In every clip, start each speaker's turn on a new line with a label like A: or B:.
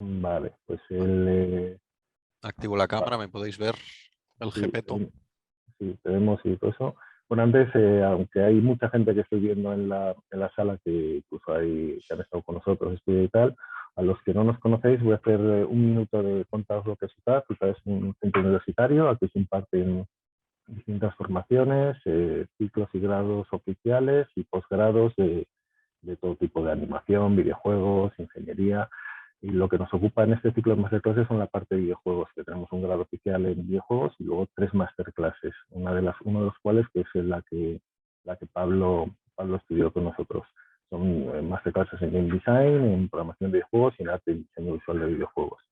A: Vale, pues
B: Bueno,
A: el,
B: activo la
A: va-
B: cámara, me podéis ver el
A: sí,
B: Gepetto.
A: sí, tenemos y todo eso. Bueno, antes, aunque hay mucha gente que estoy viendo en la sala que incluso hay, que han estado con nosotros, estudio y tal, a los que no nos conocéis voy a hacer un minuto de contaros lo que es UTAD. UTAD es un centro universitario, aquí se imparten distintas formaciones, ciclos y grados oficiales y posgrados de todo tipo de animación, videojuegos, ingeniería. Y lo que nos ocupa en este ciclo de masterclasses son la parte de videojuegos, que tenemos un grado oficial en videojuegos y luego 3 masterclasses, uno de los cuales que es la que Pablo estudió con nosotros. Son masterclasses en game design, en programación de videojuegos y en arte y diseño visual de videojuegos.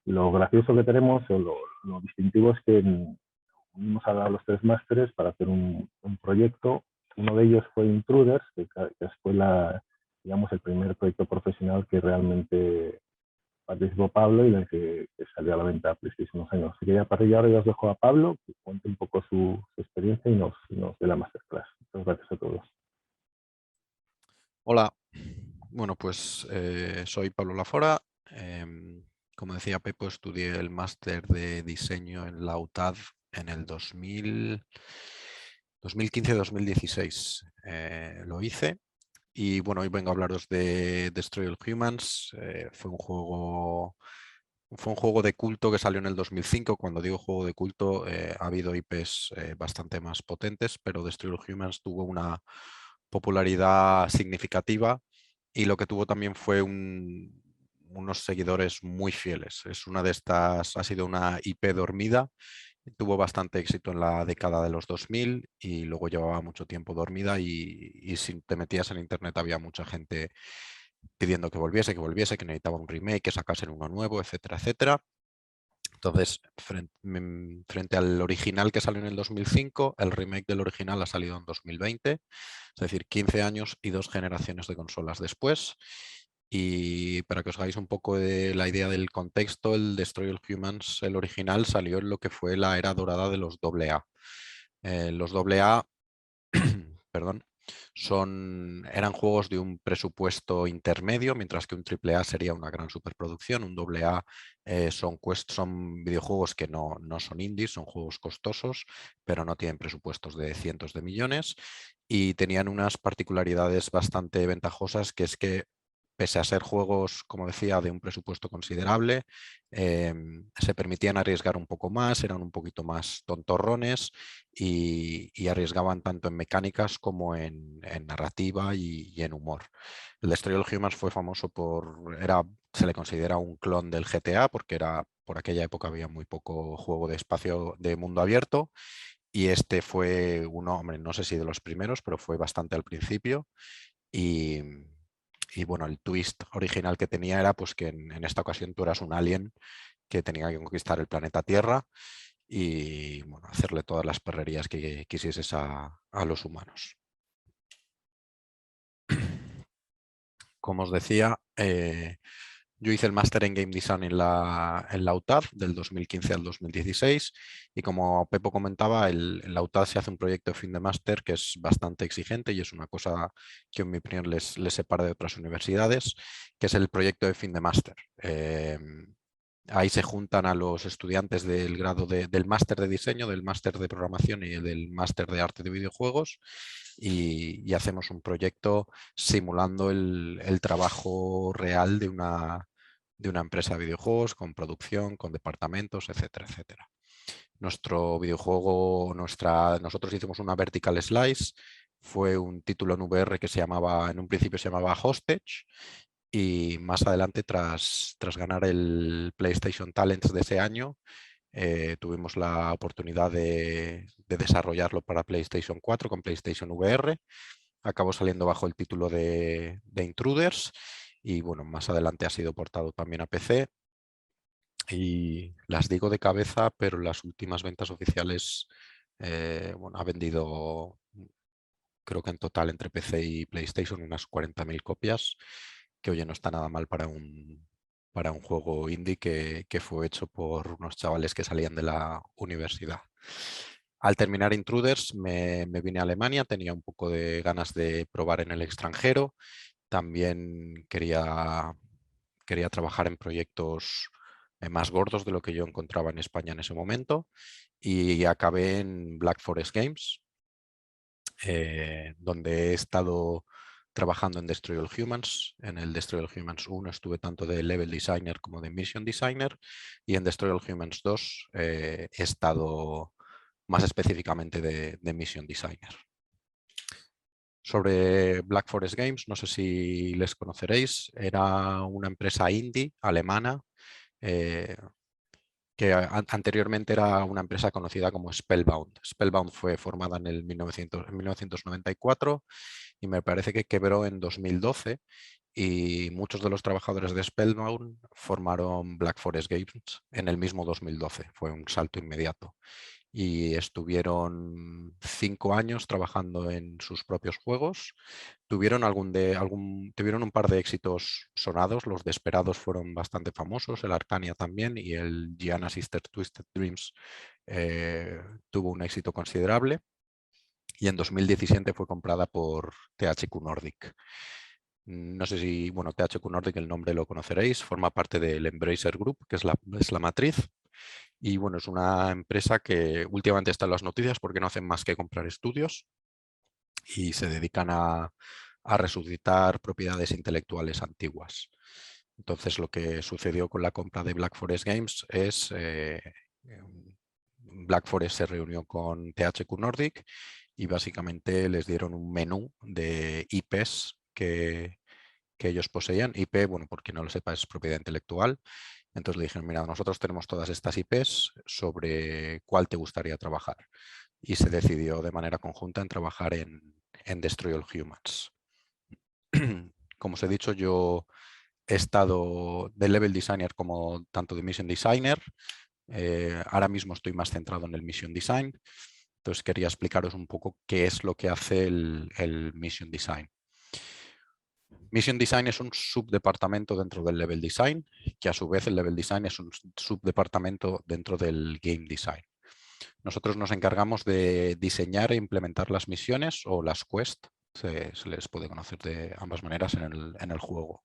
A: Lo gracioso que tenemos, o lo distintivo es que unimos a los 3 másteres para hacer un proyecto. Uno de ellos fue Intruders, que fue digamos, el primer proyecto profesional que realmente participó Pablo y el que salió a la venta a PlayStation unos años. Así que ya para ello ahora ya os dejo a Pablo, que cuente un poco su experiencia y nos dé la masterclass. Muchas gracias a todos.
B: Hola, bueno, pues soy Pablo Lafora. Como decía Pepo, estudié el máster de diseño en la UTAD en el 2015-2016. Lo hice y bueno, hoy vengo a hablaros de Destroy All Humans. Fue un juego de culto que salió en el 2005. Cuando digo juego de culto, ha habido IPs bastante más potentes, pero Destroy All Humans tuvo una popularidad significativa y lo que tuvo también fue unos seguidores muy fieles. Es una de estas, ha sido una IP dormida, tuvo bastante éxito en la década de los 2000 y luego llevaba mucho tiempo dormida y si te metías en internet había mucha gente pidiendo que volviese, que necesitaba un remake, que sacasen uno nuevo, etcétera, etcétera. Entonces, frente al original que salió en el 2005, el remake del original ha salido en 2020, es decir, 15 años y 2 generaciones de consolas después. Y para que os hagáis un poco de la idea del contexto, el Destroy All Humans, el original, salió en lo que fue la era dorada de los AA. Los AA, perdón, eran juegos de un presupuesto intermedio, mientras que un AAA sería una gran superproducción. Un AA son videojuegos que no son indies, son juegos costosos, pero no tienen presupuestos de cientos de millones y tenían unas particularidades bastante ventajosas, que es que pese a ser juegos, como decía, de un presupuesto considerable, se permitían arriesgar un poco más, eran un poquito más tontorrones y arriesgaban tanto en mecánicas como en narrativa y en humor. El Destroy All Humans fue famoso se le considera un clon del GTA porque por aquella época había muy poco juego de espacio de mundo abierto y este fue uno, hombre, no sé si de los primeros, pero fue bastante al principio y, y bueno, el twist original que tenía era pues que en esta ocasión tú eras un alien que tenía que conquistar el planeta Tierra y bueno, hacerle todas las perrerías que quisieses a los humanos. Como os decía, yo hice el máster en Game Design en la UTAD del 2015 al 2016 y como Pepo comentaba, en la UTAD se hace un proyecto de fin de máster que es bastante exigente y es una cosa que en mi opinión les separa de otras universidades, que es el proyecto de fin de máster. Ahí se juntan a los estudiantes del grado del máster de diseño, del máster de programación y del máster de arte de videojuegos y hacemos un proyecto simulando el trabajo real de una empresa de videojuegos con producción, con departamentos, etcétera, etcétera. Nuestro videojuego, nosotros hicimos una vertical slice, fue un título en VR que en un principio se llamaba Hostage y más adelante tras ganar el PlayStation Talents de ese año, tuvimos la oportunidad de desarrollarlo para PlayStation 4 con PlayStation VR. Acabó saliendo bajo el título de Intruders y bueno, más adelante ha sido portado también a PC. Y las digo de cabeza, pero las últimas ventas oficiales, bueno, ha vendido, creo que en total entre PC y PlayStation, unas 40.000 copias, que oye, no está nada mal para un juego indie que fue hecho por unos chavales que salían de la universidad. Al terminar Intruders me vine a Alemania, tenía un poco de ganas de probar en el extranjero, también quería trabajar en proyectos más gordos de lo que yo encontraba en España en ese momento, y acabé en Black Forest Games, donde he estado trabajando en Destroy All Humans. En el Destroy All Humans 1 estuve tanto de Level Designer como de Mission Designer, y en Destroy All Humans 2 he estado más específicamente de Mission Designer. Sobre Black Forest Games, no sé si les conoceréis, era una empresa indie alemana que anteriormente era una empresa conocida como Spellbound. Spellbound fue formada en el 1994 y me parece que quebró en 2012, y muchos de los trabajadores de Spellbound formaron Black Forest Games en el mismo 2012. Fue un salto inmediato. Y estuvieron 5 años trabajando en sus propios juegos. Tuvieron tuvieron un par de éxitos sonados. Los Desperados fueron bastante famosos, el Arcania también, y el Gianna Sister Twisted Dreams tuvo un éxito considerable. Y en 2017 fue comprada por THQ Nordic. No sé si, bueno, THQ Nordic, el nombre lo conoceréis, forma parte del Embracer Group, que es la matriz. Y bueno, es una empresa que últimamente está en las noticias porque no hacen más que comprar estudios y se dedican a resucitar propiedades intelectuales antiguas. Entonces, lo que sucedió con la compra de Black Forest Games es Black Forest se reunió con THQ Nordic y básicamente les dieron un menú de IPs que ellos poseían. IP, bueno, por quien no lo sepa, es propiedad intelectual. Entonces le dijeron, mira, nosotros tenemos todas estas IPs, sobre cuál te gustaría trabajar. Y se decidió de manera conjunta en trabajar en Destroy All Humans. Como os he dicho, yo he estado de Level Designer como tanto de Mission Designer. Ahora mismo estoy más centrado en el Mission Design. Entonces quería explicaros un poco qué es lo que hace el Mission Design. Mission Design es un subdepartamento dentro del Level Design, que a su vez el Level Design es un subdepartamento dentro del Game Design. Nosotros nos encargamos de diseñar e implementar las misiones o las quests, se les puede conocer de ambas maneras en el juego.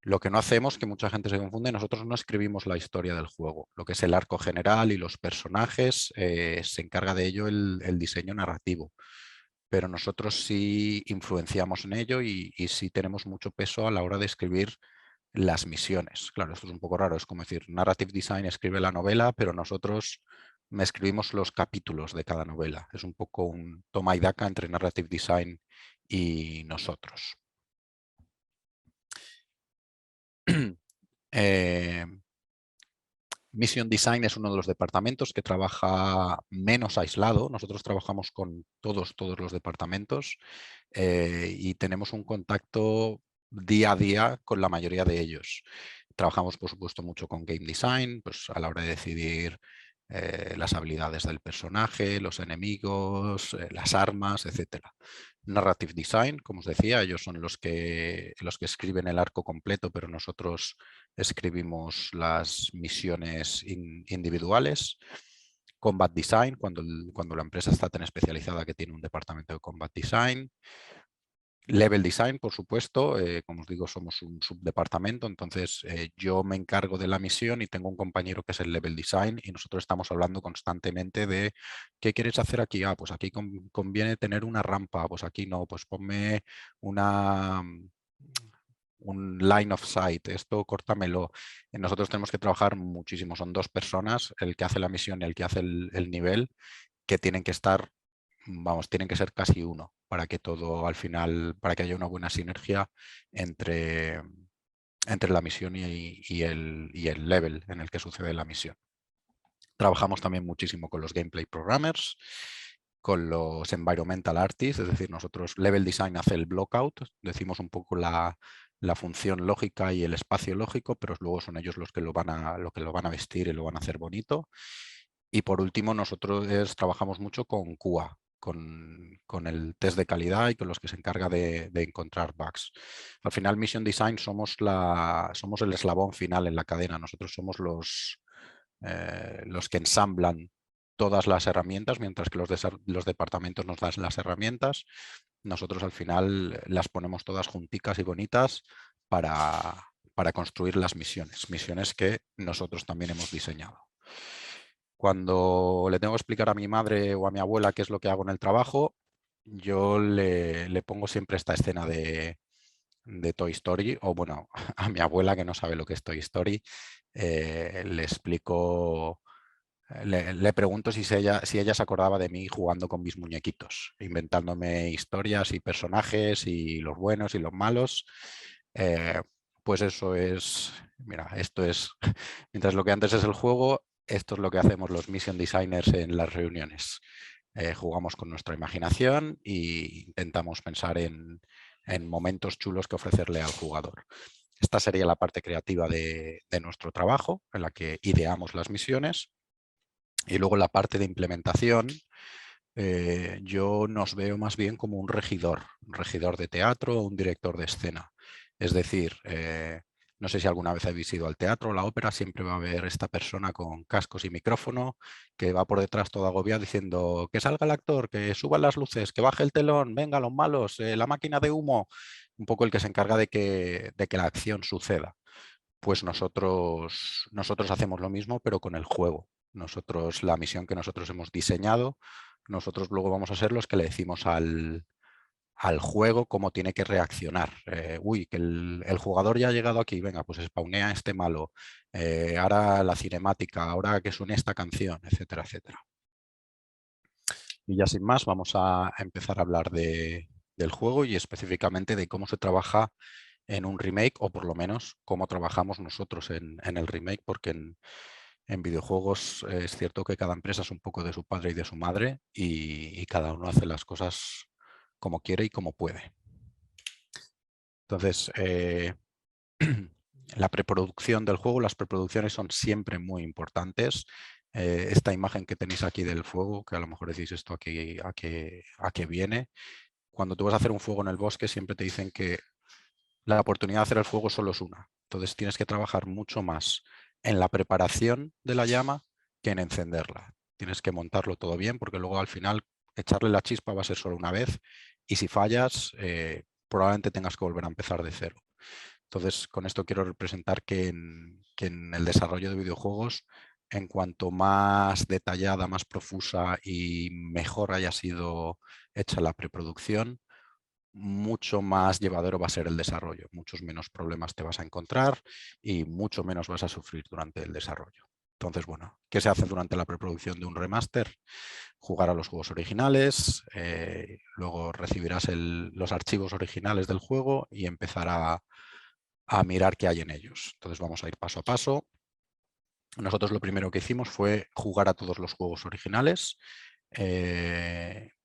B: Lo que no hacemos, que mucha gente se confunde, nosotros no escribimos la historia del juego. Lo que es el arco general y los personajes, se encarga de ello el diseño narrativo. Pero nosotros sí influenciamos en ello y sí tenemos mucho peso a la hora de escribir las misiones. Claro, esto es un poco raro, es como decir, Narrative Design escribe la novela, pero nosotros me escribimos los capítulos de cada novela. Es un poco un toma y daca entre Narrative Design y nosotros. Mission Design es uno de los departamentos que trabaja menos aislado. Nosotros trabajamos con todos los departamentos y tenemos un contacto día a día con la mayoría de ellos. Trabajamos, por supuesto, mucho con Game Design, pues a la hora de decidir las habilidades del personaje, los enemigos, las armas, etc. Narrative Design, como os decía, ellos son los que escriben el arco completo, pero nosotros escribimos las misiones individuales. Combat Design, cuando la empresa está tan especializada que tiene un departamento de Combat Design. Level Design, por supuesto, como os digo, somos un subdepartamento, entonces yo me encargo de la misión y tengo un compañero que es el Level Design y nosotros estamos hablando constantemente de ¿qué quieres hacer aquí? Ah, pues aquí conviene tener una rampa, pues aquí no, pues ponme un line of sight, esto córtamelo. Nosotros tenemos que trabajar muchísimo, son 2 personas, el que hace la misión y el que hace el nivel, que tienen que estar, vamos, tienen que ser casi uno para que todo al final, para que haya una buena sinergia entre la misión y el level en el que sucede la misión. Trabajamos también muchísimo con los gameplay programmers, con los environmental artists, es decir, nosotros Level Design hace el blockout, decimos un poco la función lógica y el espacio lógico, pero luego son ellos los que lo van a vestir y lo van a hacer bonito. Y por último, nosotros trabajamos mucho con QA, con el test de calidad y con los que se encarga de encontrar bugs. Al final, Mission Design somos el eslabón final en la cadena. Nosotros somos los que ensamblan todas las herramientas, mientras que los departamentos nos dan las herramientas. Nosotros al final las ponemos todas junticas y bonitas para para construir las misiones que nosotros también hemos diseñado. Cuando le tengo que explicar a mi madre o a mi abuela qué es lo que hago en el trabajo, yo le pongo siempre esta escena de Toy Story, o bueno, a mi abuela que no sabe lo que es Toy Story, le explico, le pregunto si ella se acordaba de mí jugando con mis muñequitos, inventándome historias y personajes y los buenos y los malos. Pues eso es, mira, esto es, mientras lo que antes es el juego, esto es lo que hacemos los mission designers en las reuniones. Jugamos con nuestra imaginación e intentamos pensar en momentos chulos que ofrecerle al jugador. Esta sería la parte creativa de nuestro trabajo, en la que ideamos las misiones. Y luego la parte de implementación, yo nos veo más bien como un regidor de teatro o un director de escena. Es decir, no sé si alguna vez habéis ido al teatro o la ópera, siempre va a haber esta persona con cascos y micrófono que va por detrás todo agobiado diciendo que salga el actor, que suban las luces, que baje el telón, venga los malos, la máquina de humo, un poco el que se encarga de que la acción suceda. Pues nosotros hacemos lo mismo, pero con el juego. Nosotros, la misión que nosotros hemos diseñado, nosotros luego vamos a ser los que le decimos al juego cómo tiene que reaccionar. Uy, que el jugador ya ha llegado aquí, venga, pues spawnea este malo. Ahora la cinemática, ahora que suene esta canción, etcétera, etcétera. Y ya sin más, vamos a empezar a hablar del juego y específicamente de cómo se trabaja en un remake, o por lo menos cómo trabajamos nosotros en el remake, porque en videojuegos es cierto que cada empresa es un poco de su padre y de su madre y cada uno hace las cosas como quiere y como puede. Entonces, la preproducción del juego, las preproducciones son siempre muy importantes. Esta imagen que tenéis aquí del fuego, que a lo mejor decís esto aquí, a qué viene. Cuando tú vas a hacer un fuego en el bosque, siempre te dicen que la oportunidad de hacer el fuego solo es una. Entonces tienes que trabajar mucho más en la preparación de la llama que en encenderla. Tienes que montarlo todo bien porque luego al final echarle la chispa va a ser solo una vez y si fallas probablemente tengas que volver a empezar de cero. Entonces con esto quiero representar que en el desarrollo de videojuegos, en cuanto más detallada, más profusa y mejor haya sido hecha la preproducción, mucho más llevadero va a ser el desarrollo, muchos menos problemas te vas a encontrar y mucho menos vas a sufrir durante el desarrollo. Entonces, bueno, ¿qué se hace durante la preproducción de un remaster? Jugar a los juegos originales, luego recibirás los archivos originales del juego y empezar a mirar qué hay en ellos. Entonces vamos a ir paso a paso. Nosotros lo primero que hicimos fue jugar a todos los juegos originales,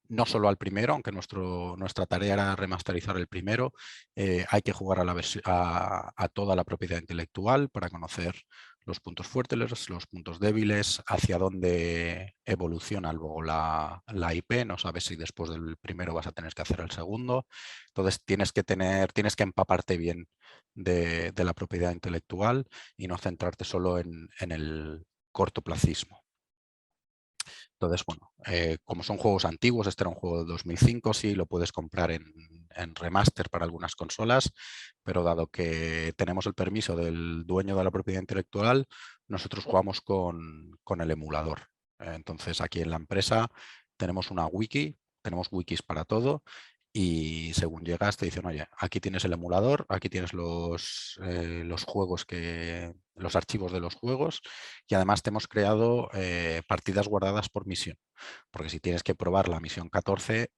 B: no solo al primero, aunque nuestra tarea era remasterizar el primero, hay que jugar a toda la propiedad intelectual para conocer los puntos fuertes, los puntos débiles, hacia dónde evoluciona luego la IP, no sabes si después del primero vas a tener que hacer el segundo, entonces tienes que empaparte bien de la propiedad intelectual y no centrarte solo en el cortoplacismo. Entonces, bueno, como son juegos antiguos, este era un juego de 2005, sí, lo puedes comprar en remaster para algunas consolas, pero dado que tenemos el permiso del dueño de la propiedad intelectual, nosotros jugamos con el emulador. Entonces, aquí en la empresa tenemos una wiki, tenemos wikis para todo y según llegas te dicen, oye, aquí tienes el emulador, aquí tienes los juegos los archivos de los juegos y además te hemos creado partidas guardadas por misión. Porque si tienes que probar la misión 14,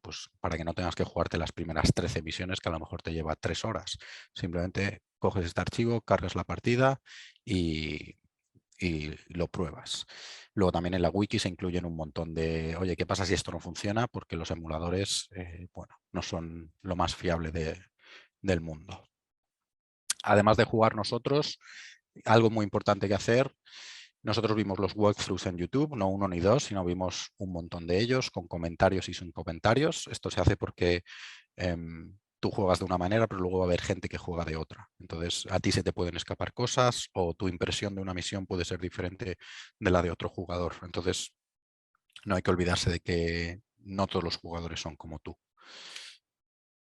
B: pues para que no tengas que jugarte las primeras 13 misiones, que a lo mejor te lleva 3 horas. Simplemente coges este archivo, cargas la partida y lo pruebas. Luego también en la wiki se incluyen un montón de, oye, ¿qué pasa si esto no funciona? Porque los emuladores, bueno, no son lo más fiable del mundo. Además de jugar nosotros, algo muy importante que hacer, nosotros vimos los walkthroughs en YouTube, no uno ni dos, sino vimos un montón de ellos con comentarios y sin comentarios. Esto se hace porque tú juegas de una manera, pero luego va a haber gente que juega de otra. Entonces, a ti se te pueden escapar cosas o tu impresión de una misión puede ser diferente de la de otro jugador. Entonces, no hay que olvidarse de que no todos los jugadores son como tú.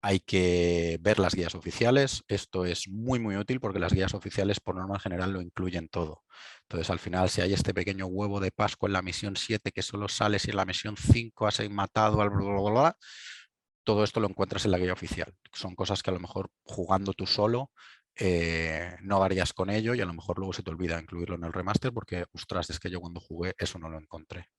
B: Hay que ver las guías oficiales. Esto es muy, muy útil porque las guías oficiales por norma general lo incluyen todo. Entonces, al final, si hay este pequeño huevo de Pascua en la misión 7 que solo sale si en la misión 5 has matado al bla, bla, bla, bla, todo esto lo encuentras en la guía oficial. Son cosas que a lo mejor jugando tú solo no harías con ello y a lo mejor luego se te olvida incluirlo en el remaster porque, ostras, es que yo cuando jugué eso no lo encontré.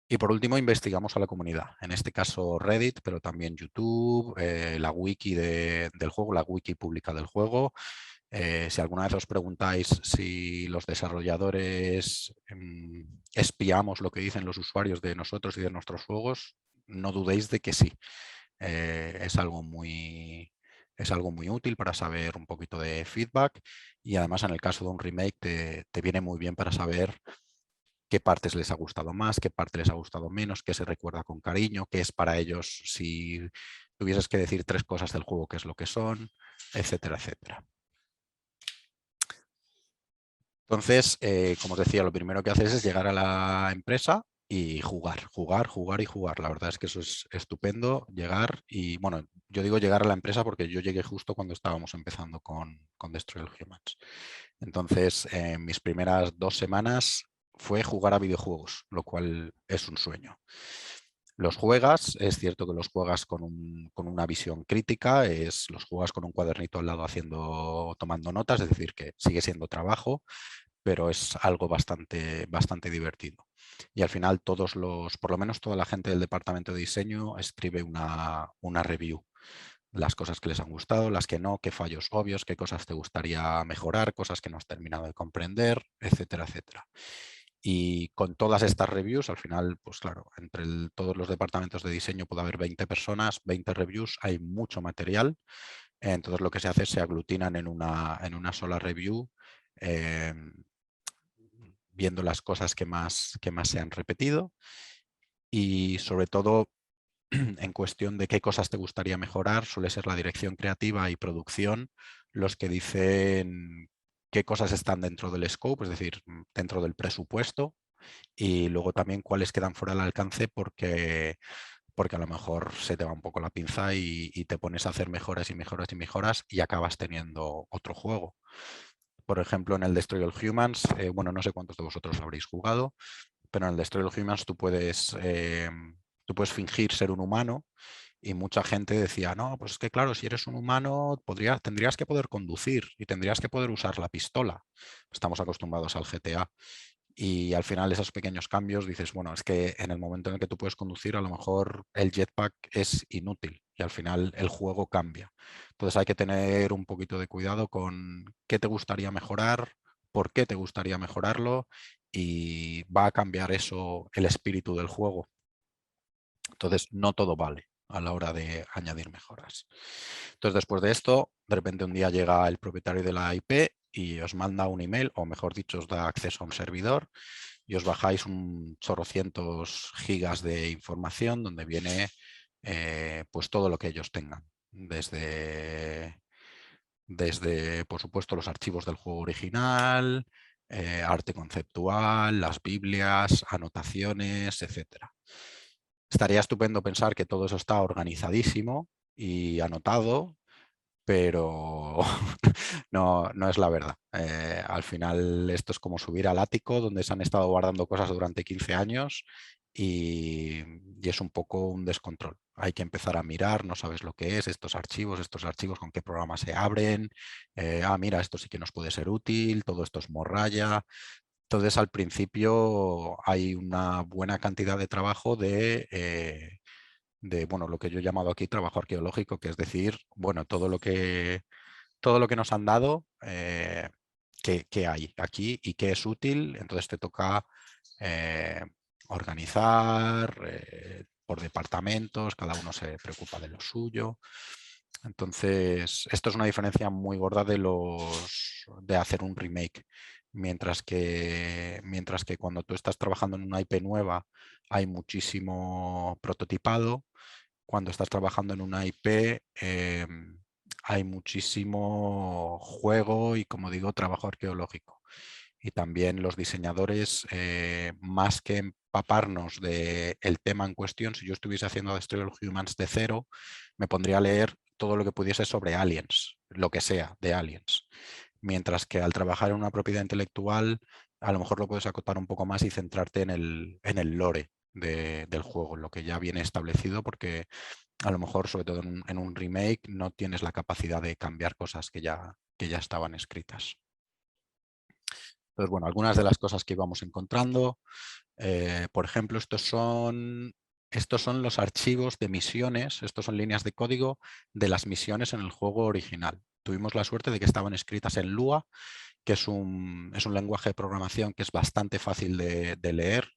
B: Y por último, investigamos a la comunidad, en este caso Reddit, pero también YouTube, la wiki del juego, la wiki pública del juego. Si alguna vez os preguntáis si los desarrolladores espiamos lo que dicen los usuarios de nosotros y de nuestros juegos, no dudéis de que sí. Es algo muy útil para saber un poquito de feedback y además en el caso de un remake te viene muy bien para saber qué partes les ha gustado más, qué parte les ha gustado menos, qué se recuerda con cariño, qué es para ellos si tuvieses que decir 3 cosas del juego, qué es lo que son, etcétera, etcétera. Entonces, como os decía, lo primero que haces es llegar a la empresa y jugar, jugar, jugar y jugar. La verdad es que eso es estupendo, llegar y, bueno, yo digo llegar a la empresa porque yo llegué justo cuando estábamos empezando con Destroy All Humans. Entonces, mis primeras 2 semanas fue jugar a videojuegos, lo cual es un sueño. Los juegas, es cierto que los juegas con una visión crítica, los juegas con un cuadernito al lado tomando notas, es decir, que sigue siendo trabajo, pero es algo bastante divertido. Y al final por lo menos toda la gente del departamento de diseño escribe una review. Las cosas que les han gustado, las que no, qué fallos obvios, qué cosas te gustaría mejorar, cosas que no has terminado de comprender, etcétera, etcétera. Y con todas estas reviews, al final, pues claro, entre todos los departamentos de diseño puede haber 20 personas, 20 reviews, hay mucho material. Entonces lo que se hace es se aglutinan en una sola review, viendo las cosas que más se han repetido y sobre todo en cuestión de qué cosas te gustaría mejorar, suele ser la dirección creativa y producción los que dicen qué cosas están dentro del scope, es decir, dentro del presupuesto, y luego también cuáles quedan fuera del alcance porque a lo mejor se te va un poco la pinza y te pones a hacer mejoras y mejoras y mejoras y acabas teniendo otro juego. Por ejemplo, en el Destroy All Humans, bueno, no sé cuántos de vosotros habréis jugado, pero en el Destroy All Humans tú puedes fingir ser un humano y mucha gente decía, no, pues es que claro, si eres un humano tendrías que poder conducir y tendrías que poder usar la pistola. Estamos acostumbrados al GTA. Y al final esos pequeños cambios dices, bueno, es que en el momento en el que tú puedes conducir, a lo mejor el jetpack es inútil y al final el juego cambia. Entonces hay que tener un poquito de cuidado con qué te gustaría mejorar, por qué te gustaría mejorarlo y va a cambiar eso el espíritu del juego. Entonces no todo vale a la hora de añadir mejoras. Entonces después de esto, de repente un día llega el propietario de la IP y os manda un email, o mejor dicho, os da acceso a un servidor y os bajáis un chorrocientos gigas de información donde viene pues todo lo que ellos tengan. Desde, por supuesto, los archivos del juego original, arte conceptual, las biblias, anotaciones, etcétera. Estaría estupendo pensar que todo eso está organizadísimo y anotado, pero no es la verdad. Al final esto es como subir al ático donde se han estado guardando cosas durante 15 años y es un poco un descontrol. Hay que empezar a mirar, no sabes lo que es, estos archivos, con qué programa se abren. Mira, esto sí que nos puede ser útil, todo esto es morralla. Entonces, al principio hay una buena cantidad de trabajo bueno, lo que yo he llamado aquí trabajo arqueológico, que es decir, bueno, todo lo que nos han dado, qué hay aquí y qué es útil. Entonces te toca eh, organizar por departamentos, cada uno se preocupa de lo suyo. Entonces, esto es una diferencia muy gorda de hacer un remake. Mientras que cuando tú estás trabajando en una IP nueva hay muchísimo prototipado, cuando estás trabajando en una IP hay muchísimo juego y, como digo, trabajo arqueológico. y también los diseñadores, más que empaparnos del tema en cuestión, si yo estuviese haciendo Destroy All Humans de cero, me pondría a leer todo lo que pudiese sobre aliens, lo que sea de aliens. Mientras que al trabajar en una propiedad intelectual, a lo mejor lo puedes acotar un poco más y centrarte en el lore del juego, lo que ya viene establecido, porque a lo mejor, sobre todo en un remake, no tienes la capacidad de cambiar cosas que ya estaban escritas. Entonces, bueno, algunas de las cosas que íbamos encontrando, por ejemplo, estos son los archivos de misiones, estos son líneas de código de las misiones en el juego original. Tuvimos la suerte de que estaban escritas en Lua, que es un lenguaje de programación que es bastante fácil de leer.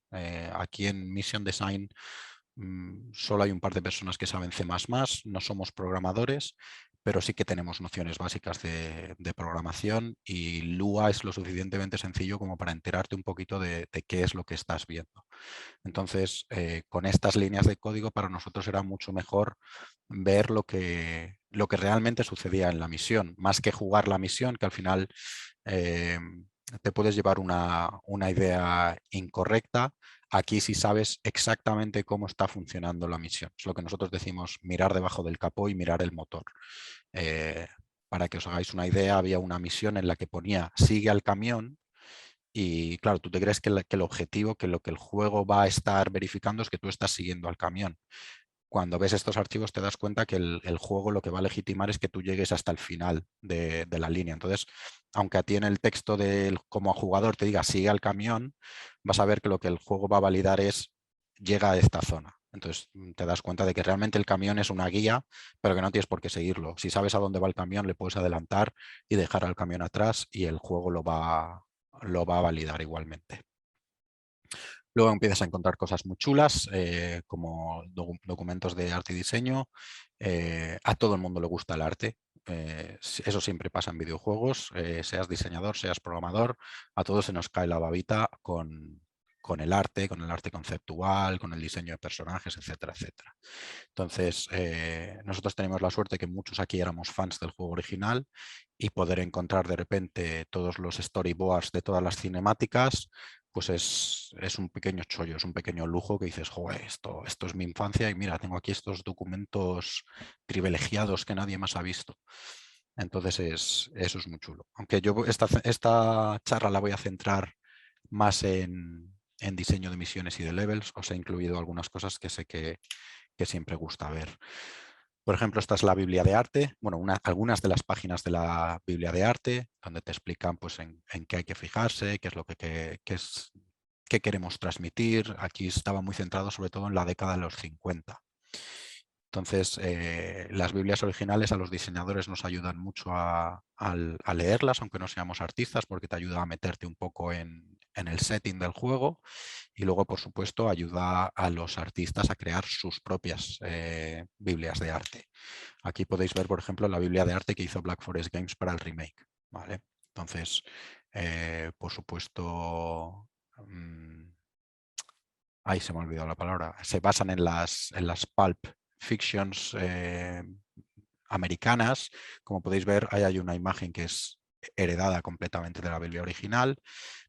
B: Aquí en Mission Design solo hay un par de personas que saben C++, no somos programadores, pero sí que tenemos nociones básicas de programación, y Lua es lo suficientemente sencillo como para enterarte un poquito de qué es lo que estás viendo. Entonces, con estas líneas de código para nosotros era mucho mejor ver lo que realmente sucedía en la misión, más que jugar la misión, que al final te puedes llevar una idea incorrecta. Aquí sí sabes exactamente cómo está funcionando la misión. Es lo que nosotros decimos, mirar debajo del capó y mirar el motor. Para que os hagáis una idea, había una misión en la que ponía sigue al camión, y claro, tú te crees que el objetivo, que lo que el juego va a estar verificando es que tú estás siguiendo al camión. Cuando ves estos archivos te das cuenta que el juego lo que va a legitimar es que tú llegues hasta el final de la línea. Entonces, aunque a ti en el texto como jugador te diga sigue al camión, vas a ver que lo que el juego va a validar es llega a esta zona. Entonces te das cuenta de que realmente el camión es una guía, pero que no tienes por qué seguirlo. Si sabes a dónde va el camión, le puedes adelantar y dejar al camión atrás, y el juego lo va a validar igualmente. Luego empiezas a encontrar cosas muy chulas, como documentos de arte y diseño. A todo el mundo le gusta el arte. Eso siempre pasa en videojuegos. Seas diseñador, seas programador, a todos se nos cae la babita con el arte conceptual, con el diseño de personajes, etcétera, etcétera. Entonces, nosotros tenemos la suerte que muchos aquí éramos fans del juego original, y poder encontrar de repente todos los storyboards de todas las cinemáticas, pues es un pequeño chollo, es un pequeño lujo que dices, joder, esto es mi infancia, y mira, tengo aquí estos documentos privilegiados que nadie más ha visto. Entonces, eso es muy chulo. Aunque yo esta charla la voy a centrar más en diseño de misiones y de levels, os he incluido algunas cosas que sé que siempre gusta ver. Por ejemplo, esta es la Biblia de arte, bueno, algunas de las páginas de la Biblia de arte, donde te explican pues, en qué hay que fijarse, qué es lo qué queremos transmitir. Aquí estaba muy centrado sobre todo en la década de los 50. Entonces, las Biblias originales a los diseñadores nos ayudan mucho a leerlas, aunque no seamos artistas, porque te ayuda a meterte un poco en el setting del juego, y luego, por supuesto, ayuda a los artistas a crear sus propias Biblias de arte. Aquí podéis ver, por ejemplo, la Biblia de arte que hizo Black Forest Games para el remake. ¿Vale? Entonces, por supuesto, ahí se me ha olvidado la palabra, se basan en las pulp fictions americanas. Como podéis ver, ahí hay una imagen que es heredada completamente de la Biblia original,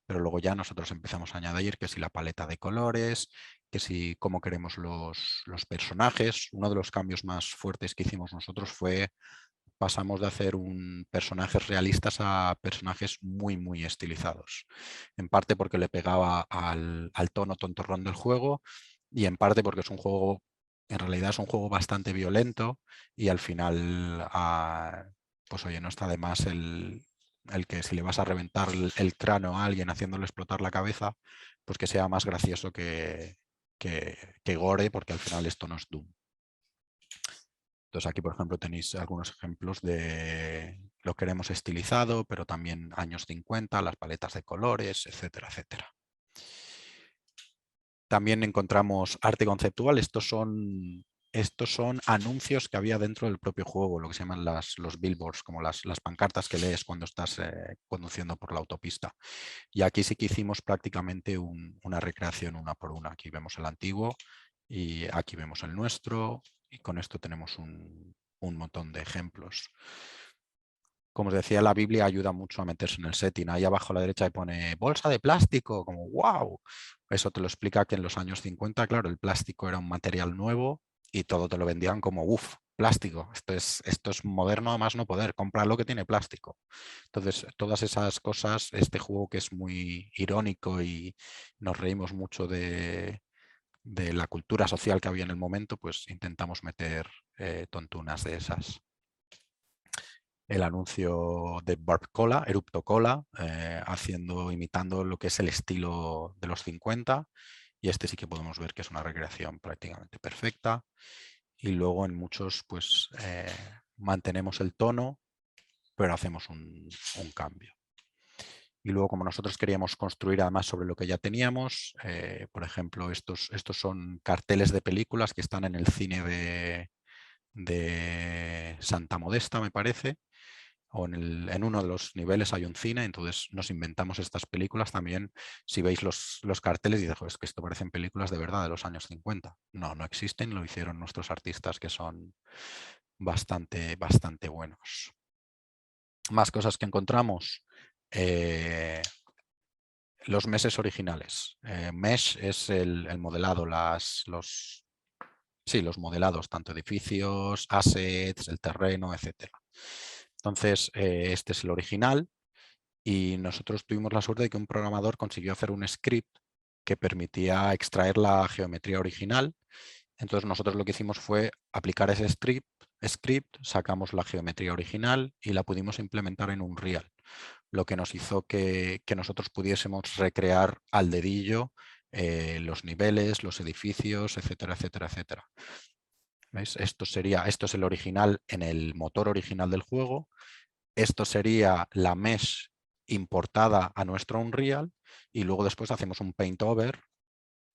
B: pero luego ya nosotros empezamos a añadir que si la paleta de colores, que si cómo queremos los personajes. Uno de los cambios más fuertes que hicimos nosotros fue pasamos de hacer personajes realistas a personajes muy, muy estilizados. En parte porque le pegaba al tono tontorrón del juego, y en parte porque es un juego, en realidad es un juego bastante violento, y al final, pues oye, no está de más el que si le vas a reventar el cráneo a alguien haciéndole explotar la cabeza, pues que sea más gracioso que gore, porque al final esto no es Doom. Entonces aquí, por ejemplo, tenéis algunos ejemplos de lo que queremos estilizado, pero también años 50, las paletas de colores, etcétera, etcétera. También encontramos arte conceptual. Estos son anuncios que había dentro del propio juego, lo que se llaman los billboards, como las pancartas que lees cuando estás conduciendo por la autopista. Y aquí sí que hicimos prácticamente una recreación una por una. Aquí vemos el antiguo y aquí vemos el nuestro, y con esto tenemos un montón de ejemplos. Como os decía, la Biblia ayuda mucho a meterse en el setting. Ahí abajo a la derecha pone bolsa de plástico, como wow. Eso te lo explica que en los años 50, claro, el plástico era un material nuevo y todo te lo vendían como uff, plástico. Esto es moderno a más no poder, comprar lo que tiene plástico. Entonces, todas esas cosas, este juego que es muy irónico y nos reímos mucho de la cultura social que había en el momento, pues intentamos meter tontunas de esas. El anuncio de Barb Cola, Erupto Cola, imitando lo que es el estilo de los 50, y este sí que podemos ver que es una recreación prácticamente perfecta. Y luego en muchos pues mantenemos el tono, pero hacemos un cambio. Y luego, como nosotros queríamos construir además sobre lo que ya teníamos, por ejemplo, estos son carteles de películas que están en el cine de Santa Modesta, me parece, o en uno de los niveles hay un cine, entonces nos inventamos estas películas también. Si veis los carteles y dices, es que esto parecen películas de verdad de los años 50. No, no existen, lo hicieron nuestros artistas que son bastante buenos. Más cosas que encontramos. Los meshes originales. Mesh es el modelado, los modelados, tanto edificios, assets, el terreno, etc. Entonces, este es el original y nosotros tuvimos la suerte de que un programador consiguió hacer un script que permitía extraer la geometría original. Entonces nosotros lo que hicimos fue aplicar ese script, sacamos la geometría original y la pudimos implementar en Unreal, lo que nos hizo que nosotros pudiésemos recrear al dedillo los niveles, los edificios, etcétera, etcétera, etcétera. ¿Veis? Esto es el original en el motor original del juego. Esto sería la mesh importada a nuestro Unreal y luego después hacemos un paint over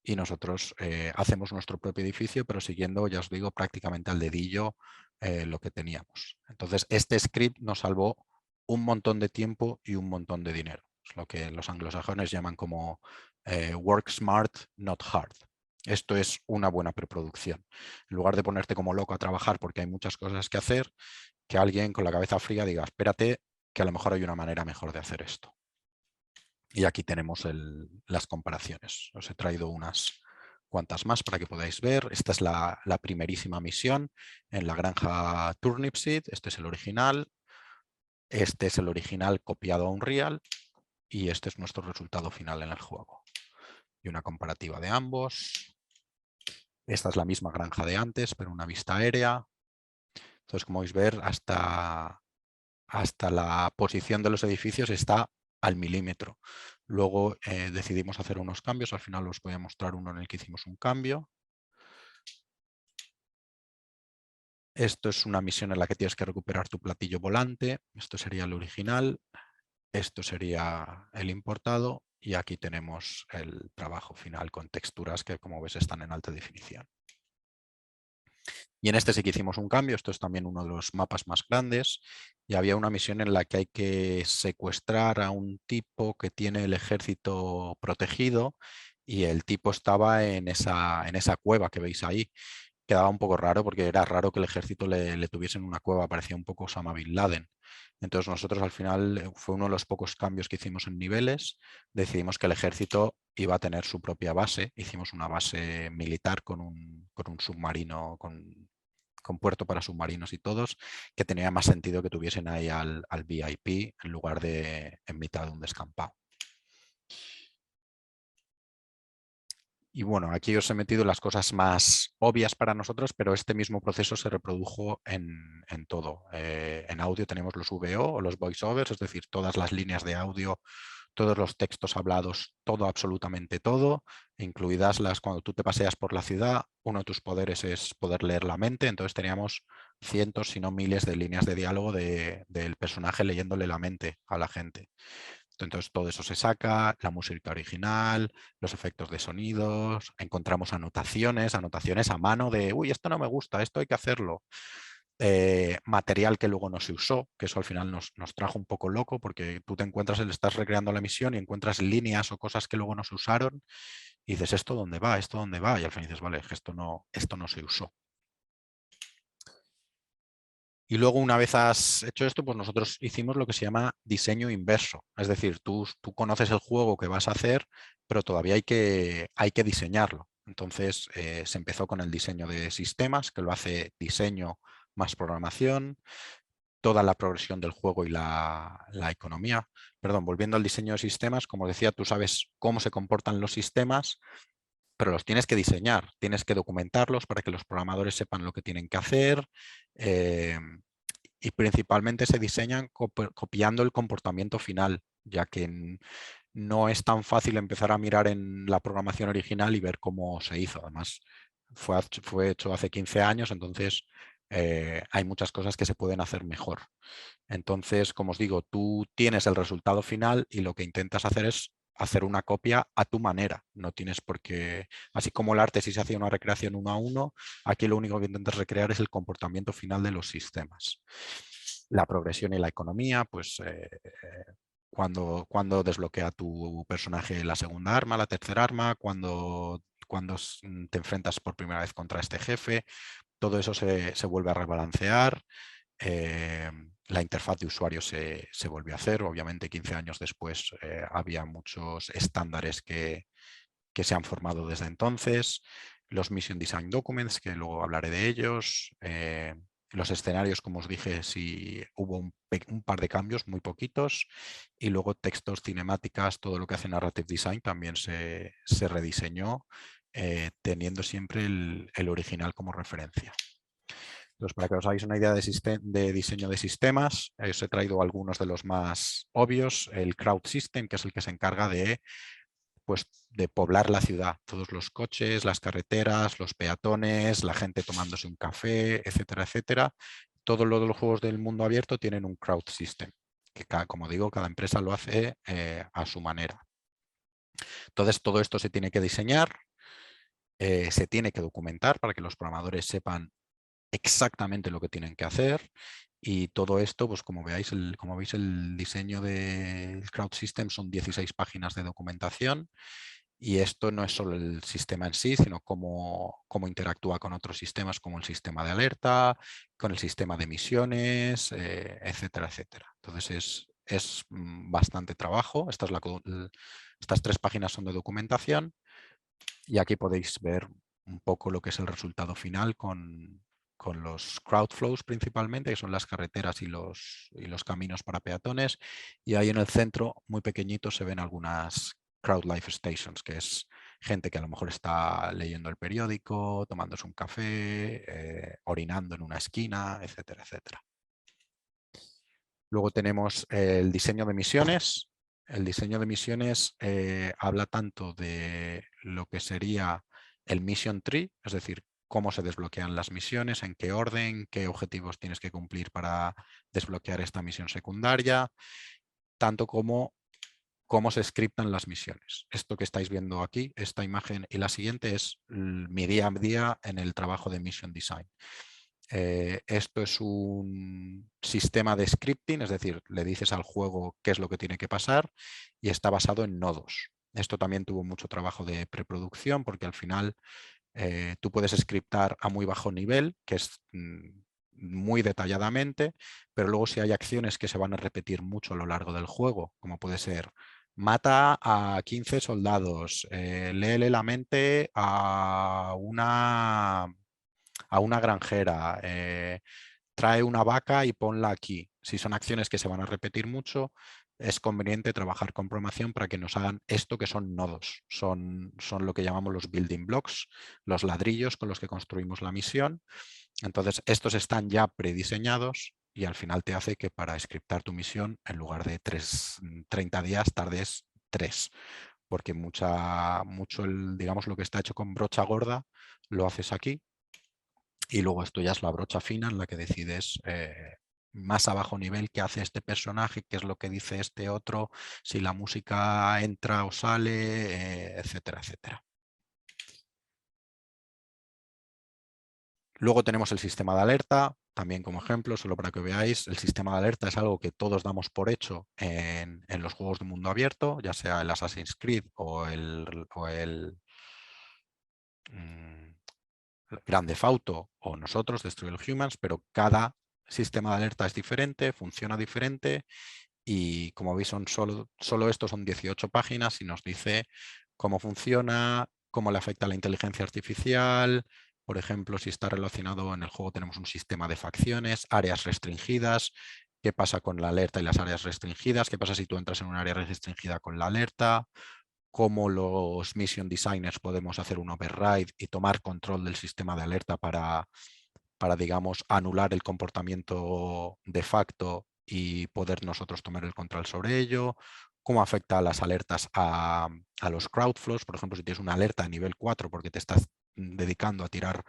B: y nosotros hacemos nuestro propio edificio, pero siguiendo, ya os digo, prácticamente al dedillo lo que teníamos. Entonces, este script nos salvó un montón de tiempo y un montón de dinero. Es lo que los anglosajones llaman como work smart, not hard. Esto es una buena preproducción. En lugar de ponerte como loco a trabajar porque hay muchas cosas que hacer, que alguien con la cabeza fría diga, espérate, que a lo mejor hay una manera mejor de hacer esto. Y aquí tenemos las comparaciones. Os he traído unas cuantas más para que podáis ver. Esta es la primerísima misión en la granja Turnipseed. Este es el original. Este es el original copiado a Unreal. Y este es nuestro resultado final en el juego. Y una comparativa de ambos. Esta es la misma granja de antes, pero una vista aérea. Entonces, como podéis ver, hasta la posición de los edificios está al milímetro. Luego decidimos hacer unos cambios, al final os voy a mostrar uno en el que hicimos un cambio. Esto es una misión en la que tienes que recuperar tu platillo volante. Esto sería el original, esto sería el importado y aquí tenemos el trabajo final con texturas que, como ves, están en alta definición. Y en este sí que hicimos un cambio, esto es también uno de los mapas más grandes y había una misión en la que hay que secuestrar a un tipo que tiene el ejército protegido y el tipo estaba en esa cueva que veis ahí. Quedaba un poco raro porque era raro que el ejército le tuviese en una cueva, parecía un poco Osama Bin Laden. Entonces nosotros al final, fue uno de los pocos cambios que hicimos en niveles, decidimos que el ejército iba a tener su propia base, hicimos una base militar con un submarino, con puerto para submarinos y todos, que tenía más sentido que tuviesen ahí al VIP en lugar de en mitad de un descampado. Y bueno, aquí os he metido las cosas más obvias para nosotros, pero este mismo proceso se reprodujo en todo. En audio tenemos los VO o los voiceovers, es decir, todas las líneas de audio, todos los textos hablados, todo, absolutamente todo, incluidas cuando tú te paseas por la ciudad, uno de tus poderes es poder leer la mente, entonces teníamos cientos, si no miles de líneas de diálogo del personaje leyéndole la mente a la gente. Entonces todo eso se saca, la música original, los efectos de sonidos, encontramos anotaciones a mano de, uy, esto no me gusta, esto hay que hacerlo. Material que luego no se usó, que eso al final nos trajo un poco loco porque tú te encuentras, estás recreando la misión y encuentras líneas o cosas que luego no se usaron y dices, ¿esto dónde va? ¿Esto dónde va? Y al final dices, vale, esto no se usó. Y luego, una vez has hecho esto, pues nosotros hicimos lo que se llama diseño inverso. Es decir, tú conoces el juego que vas a hacer, pero todavía hay que diseñarlo. Entonces, se empezó con el diseño de sistemas, que lo hace diseño más programación, toda la progresión del juego y la economía. Perdón, volviendo al diseño de sistemas, como decía, tú sabes cómo se comportan los sistemas, pero los tienes que diseñar, tienes que documentarlos para que los programadores sepan lo que tienen que hacer, eh, y principalmente se diseñan copiando el comportamiento final, ya que no es tan fácil empezar a mirar en la programación original y ver cómo se hizo. Además, fue hecho hace 15 años, entonces hay muchas cosas que se pueden hacer mejor. Entonces, como os digo, tú tienes el resultado final y lo que intentas hacer es hacer una copia a tu manera. No tienes por qué, así como el arte si se hacía una recreación uno a uno, aquí lo único que intentas recrear es el comportamiento final de los sistemas. La progresión y la economía, pues cuando desbloquea tu personaje la segunda arma, la tercera arma, cuando te enfrentas por primera vez contra este jefe, todo eso se vuelve a rebalancear. La interfaz de usuario se volvió a hacer. Obviamente 15 años después había muchos estándares que se han formado desde entonces. Los Mission Design Documents, que luego hablaré de ellos. Los escenarios, como os dije, sí hubo un par de cambios, muy poquitos. Y luego textos, cinemáticas, todo lo que hace Narrative Design también se rediseñó, teniendo siempre el original como referencia. Entonces, para que os hagáis una idea de diseño de sistemas, os he traído algunos de los más obvios. El Crowd System, que es el que se encarga pues, de poblar la ciudad. Todos los coches, las carreteras, los peatones, la gente tomándose un café, etcétera, etcétera. Todos los juegos del mundo abierto tienen un Crowd System, que como digo, cada empresa lo hace a su manera. Entonces, todo esto se tiene que diseñar, se tiene que documentar para que los programadores sepan exactamente lo que tienen que hacer, y todo esto, pues como veis, el diseño del Crowd System son 16 páginas de documentación, y esto no es solo el sistema en sí, sino cómo interactúa con otros sistemas como el sistema de alerta, con el sistema de misiones, etcétera, etcétera. Entonces es bastante trabajo. Estas 3 páginas son de documentación, y aquí podéis ver un poco lo que es el resultado final con los crowdflows principalmente, que son las carreteras y los caminos para peatones. Y ahí en el centro, muy pequeñito, se ven algunas crowd life stations, que es gente que a lo mejor está leyendo el periódico, tomándose un café, orinando en una esquina, etcétera, etcétera. Luego tenemos el diseño de misiones. El diseño de misiones habla tanto de lo que sería el mission tree, es decir, cómo se desbloquean las misiones, en qué orden, qué objetivos tienes que cumplir para desbloquear esta misión secundaria, tanto como cómo se scriptan las misiones. Esto que estáis viendo aquí, esta imagen y la siguiente, es mi día a día en el trabajo de Mission Design. Esto es un sistema de scripting, es decir, le dices al juego qué es lo que tiene que pasar, y está basado en nodos. Esto también tuvo mucho trabajo de preproducción, porque al final tú puedes scriptar a muy bajo nivel, que es muy detalladamente, pero luego si hay acciones que se van a repetir mucho a lo largo del juego, como puede ser mata a 15 soldados, léele la mente a una granjera, trae una vaca y ponla aquí. Si son acciones que se van a repetir mucho, es conveniente trabajar con programación para que nos hagan esto, que son nodos. Son lo que llamamos los building blocks, los ladrillos con los que construimos la misión. Entonces, estos están ya prediseñados, y al final te hace que para scriptar tu misión, en lugar de 30 días, tardes 3. Porque digamos, lo que está hecho con brocha gorda, lo haces aquí. Y luego esto ya es la brocha fina en la que decides más a bajo nivel qué hace este personaje, qué es lo que dice este otro, si la música entra o sale, etcétera, etcétera. Luego tenemos el sistema de alerta, también como ejemplo, solo para que veáis. El sistema de alerta es algo que todos damos por hecho en los juegos de mundo abierto, ya sea el Assassin's Creed o el Grand Theft Auto o nosotros, Destroy All Humans, pero cada sistema de alerta es diferente, funciona diferente y como veis solo esto son 18 páginas y nos dice cómo funciona, cómo le afecta a la inteligencia artificial. Por ejemplo, si está relacionado en el juego tenemos un sistema de facciones, áreas restringidas, qué pasa con la alerta y las áreas restringidas, qué pasa si tú entras en un área restringida con la alerta, cómo los mission designers podemos hacer un override y tomar control del sistema de alerta para digamos, anular el comportamiento de facto y poder nosotros tomar el control sobre ello, cómo afecta a las alertas a los crowdflows, por ejemplo, si tienes una alerta a nivel 4 porque te estás dedicando a tirar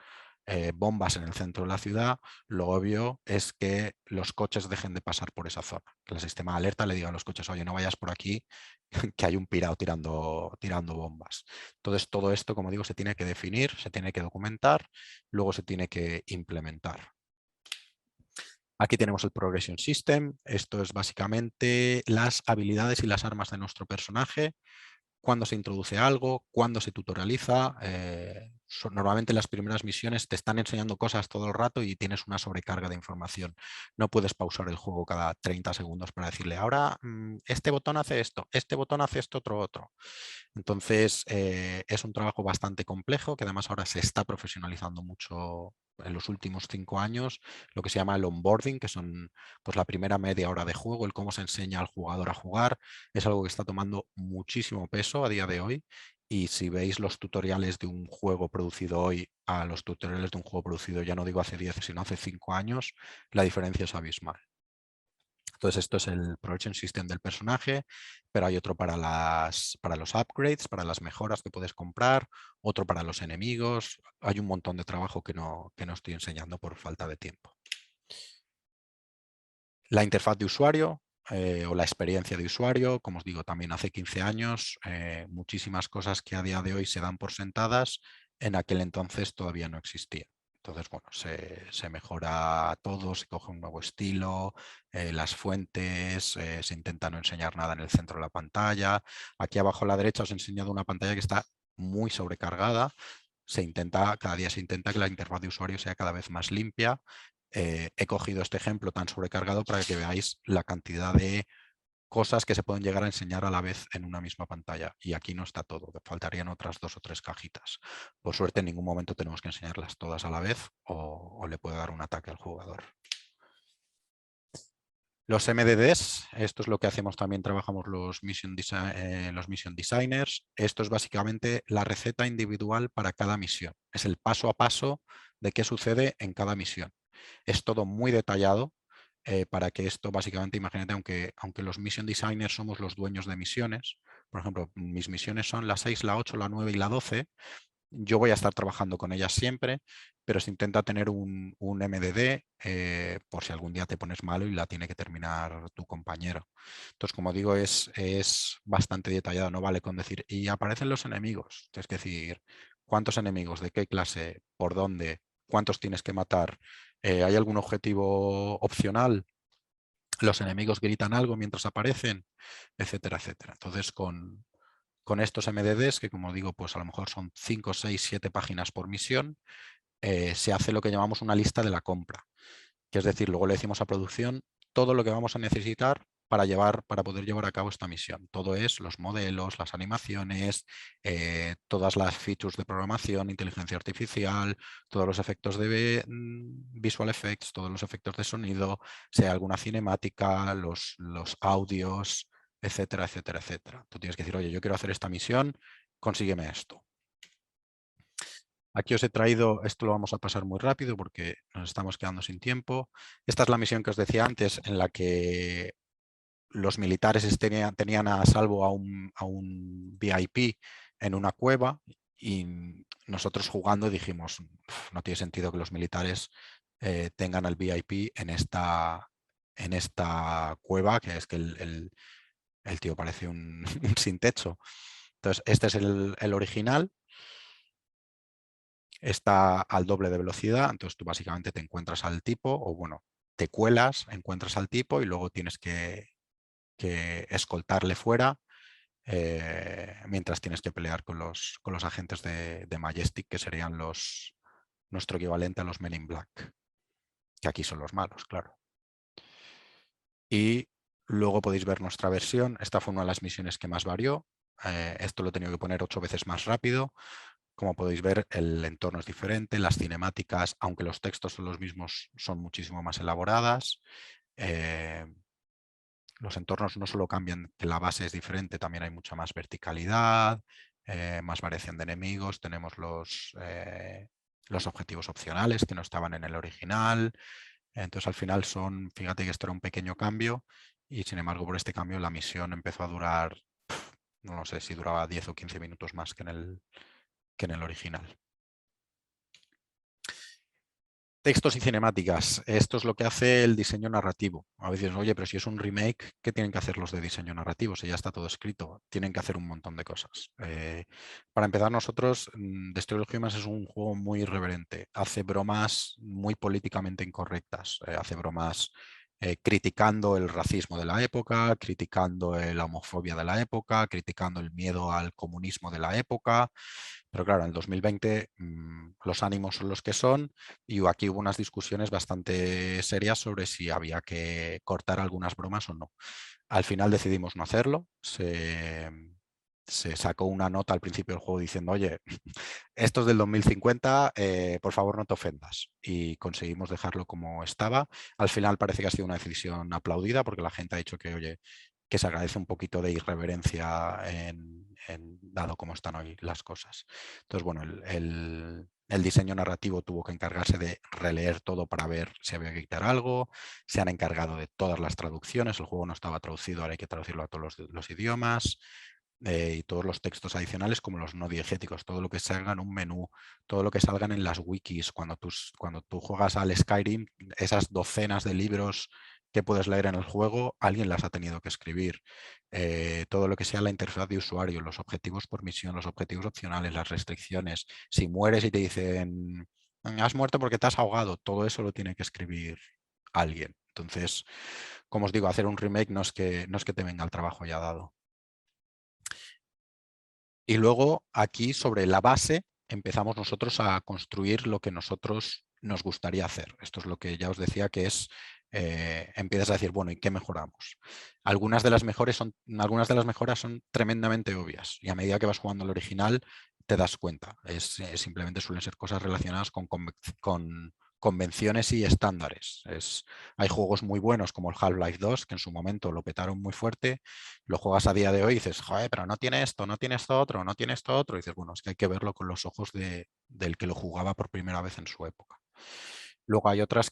B: bombas en el centro de la ciudad, lo obvio es que los coches dejen de pasar por esa zona. Que el sistema de alerta le diga a los coches, oye, no vayas por aquí, que hay un pirado tirando bombas. Entonces, todo esto, como digo, se tiene que definir, se tiene que documentar, luego se tiene que implementar. Aquí tenemos el Progression System. Esto es básicamente las habilidades y las armas de nuestro personaje, cuándo se introduce algo, cuándo se tutorializa. Normalmente las primeras misiones te están enseñando cosas todo el rato y tienes una sobrecarga de información. No puedes pausar el juego cada 30 segundos para decirle, ahora este botón hace esto, este botón hace esto, otro. Entonces es un trabajo bastante complejo que además ahora se está profesionalizando mucho en los últimos 5 años, lo que se llama el onboarding, que son pues, la primera media hora de juego, el cómo se enseña al jugador a jugar, es algo que está tomando muchísimo peso a día de hoy. Y si veis los tutoriales de un juego producido hoy a los tutoriales de un juego producido, ya no digo hace 10, sino hace 5 años, la diferencia es abismal. Entonces esto es el Progression System del personaje, pero hay otro para los upgrades, para las mejoras que puedes comprar, otro para los enemigos. Hay un montón de trabajo que no estoy enseñando por falta de tiempo. La interfaz de usuario o la experiencia de usuario, como os digo, también hace 15 años, muchísimas cosas que a día de hoy se dan por sentadas, en aquel entonces todavía no existían. Entonces, bueno, se mejora todo, se coge un nuevo estilo, las fuentes, se intenta no enseñar nada en el centro de la pantalla. Aquí abajo a la derecha os he enseñado una pantalla que está muy sobrecargada. Cada día se intenta que la interfaz de usuario sea cada vez más limpia. He cogido este ejemplo tan sobrecargado para que veáis la cantidad de cosas que se pueden llegar a enseñar a la vez en una misma pantalla. Y aquí no está todo, faltarían otras 2 o 3 cajitas. Por suerte en ningún momento tenemos que enseñarlas todas a la vez o le puede dar un ataque al jugador. Los MDDs, esto es lo que hacemos también, trabajamos los mission designers. Esto es básicamente la receta individual para cada misión. Es el paso a paso de qué sucede en cada misión. Es todo muy detallado para que esto básicamente, imagínate, aunque los mission designers somos los dueños de misiones, por ejemplo, mis misiones son la 6, la 8, la 9 y la 12, yo voy a estar trabajando con ellas siempre, pero se intenta tener un MDD por si algún día te pones malo y la tiene que terminar tu compañero. Entonces, como digo, es bastante detallado, no vale con decir, y aparecen los enemigos, tienes que decir cuántos enemigos, de qué clase, por dónde, cuántos tienes que matar, ¿hay algún objetivo opcional? Los enemigos gritan algo mientras aparecen, etcétera, etcétera. Entonces, con estos MDDs, que como digo, pues a lo mejor son 5, 6, 7 páginas por misión, se hace lo que llamamos una lista de la compra, que es decir, luego le decimos a producción todo lo que vamos a necesitar para poder llevar a cabo esta misión. Todo es los modelos, las animaciones, todas las features de programación, inteligencia artificial, todos los efectos de visual effects, todos los efectos de sonido, sea alguna cinemática, los audios, etcétera, etcétera, etcétera. Tú tienes que decir, oye, yo quiero hacer esta misión, consígueme esto. Aquí os he traído, esto lo vamos a pasar muy rápido porque nos estamos quedando sin tiempo. Esta es la misión que os decía antes en la que los militares tenían a salvo a un VIP en una cueva y nosotros jugando dijimos, no tiene sentido que los militares tengan al VIP en esta cueva, que es que el tío parece un sin techo. Entonces, este es el original. Está al doble de velocidad, entonces tú básicamente te encuentras al tipo o bueno, te cuelas, encuentras al tipo y luego tienes que escoltarle fuera mientras tienes que pelear con los agentes de Majestic, que serían nuestro equivalente a los Men in Black. que aquí son los malos, claro. Y luego podéis ver nuestra versión. Esta fue una de las misiones que más varió. Esto lo he tenido que poner 8 veces más rápido. Como podéis ver, el entorno es diferente, las cinemáticas, aunque los textos son los mismos, son muchísimo más elaboradas. Los entornos no solo cambian, que la base es diferente, también hay mucha más verticalidad, más variación de enemigos, tenemos los objetivos opcionales que no estaban en el original. Entonces al final fíjate que esto era un pequeño cambio y sin embargo por este cambio la misión empezó a durar, no sé si duraba 10 o 15 minutos más que en el original. Textos y cinemáticas. Esto es lo que hace el diseño narrativo. A veces, oye, pero si es un remake, ¿qué tienen que hacer los de diseño narrativo? Si ya está todo escrito, tienen que hacer un montón de cosas. Para empezar, nosotros, Destroy All Humans es un juego muy irreverente. Hace bromas muy políticamente incorrectas. Hace bromas criticando el racismo de la época, criticando la homofobia de la época, criticando el miedo al comunismo de la época. Pero claro, en el 2020 los ánimos son los que son y aquí hubo unas discusiones bastante serias sobre si había que cortar algunas bromas o no. Al final decidimos no hacerlo. Se sacó una nota al principio del juego diciendo, oye, esto es del 2050, por favor no te ofendas. Y conseguimos dejarlo como estaba. Al final parece que ha sido una decisión aplaudida porque la gente ha dicho que, oye, que se agradece un poquito de irreverencia dado cómo están hoy las cosas. Entonces, bueno, el diseño narrativo tuvo que encargarse de releer todo para ver si había que quitar algo. Se han encargado de todas las traducciones. El juego no estaba traducido, ahora hay que traducirlo a todos los idiomas. Y todos los textos adicionales como los no diegéticos, todo lo que salga en un menú, todo lo que salgan en las wikis. Cuando tú juegas al Skyrim, esas docenas de libros que puedes leer en el juego, alguien las ha tenido que escribir. Todo lo que sea la interfaz de usuario, los objetivos por misión, los objetivos opcionales, las restricciones. Si mueres y te dicen, has muerto porque te has ahogado, todo eso lo tiene que escribir alguien. Entonces, como os digo, hacer un remake no es que te venga el trabajo ya dado. Y luego aquí sobre la base empezamos nosotros a construir lo que nosotros nos gustaría hacer. Esto es lo que ya os decía que es, empiezas a decir, bueno, ¿y qué mejoramos? Algunas de las mejoras son tremendamente obvias y a medida que vas jugando el original te das cuenta. Simplemente suelen ser cosas relacionadas con convenciones y estándares. Hay juegos muy buenos como el Half-Life 2 que en su momento lo petaron muy fuerte, lo juegas a día de hoy y dices, joder, pero no tiene esto, no tiene esto otro, no tiene esto otro. Y dices, bueno, es que hay que verlo con los ojos del que lo jugaba por primera vez en su época. Luego hay otras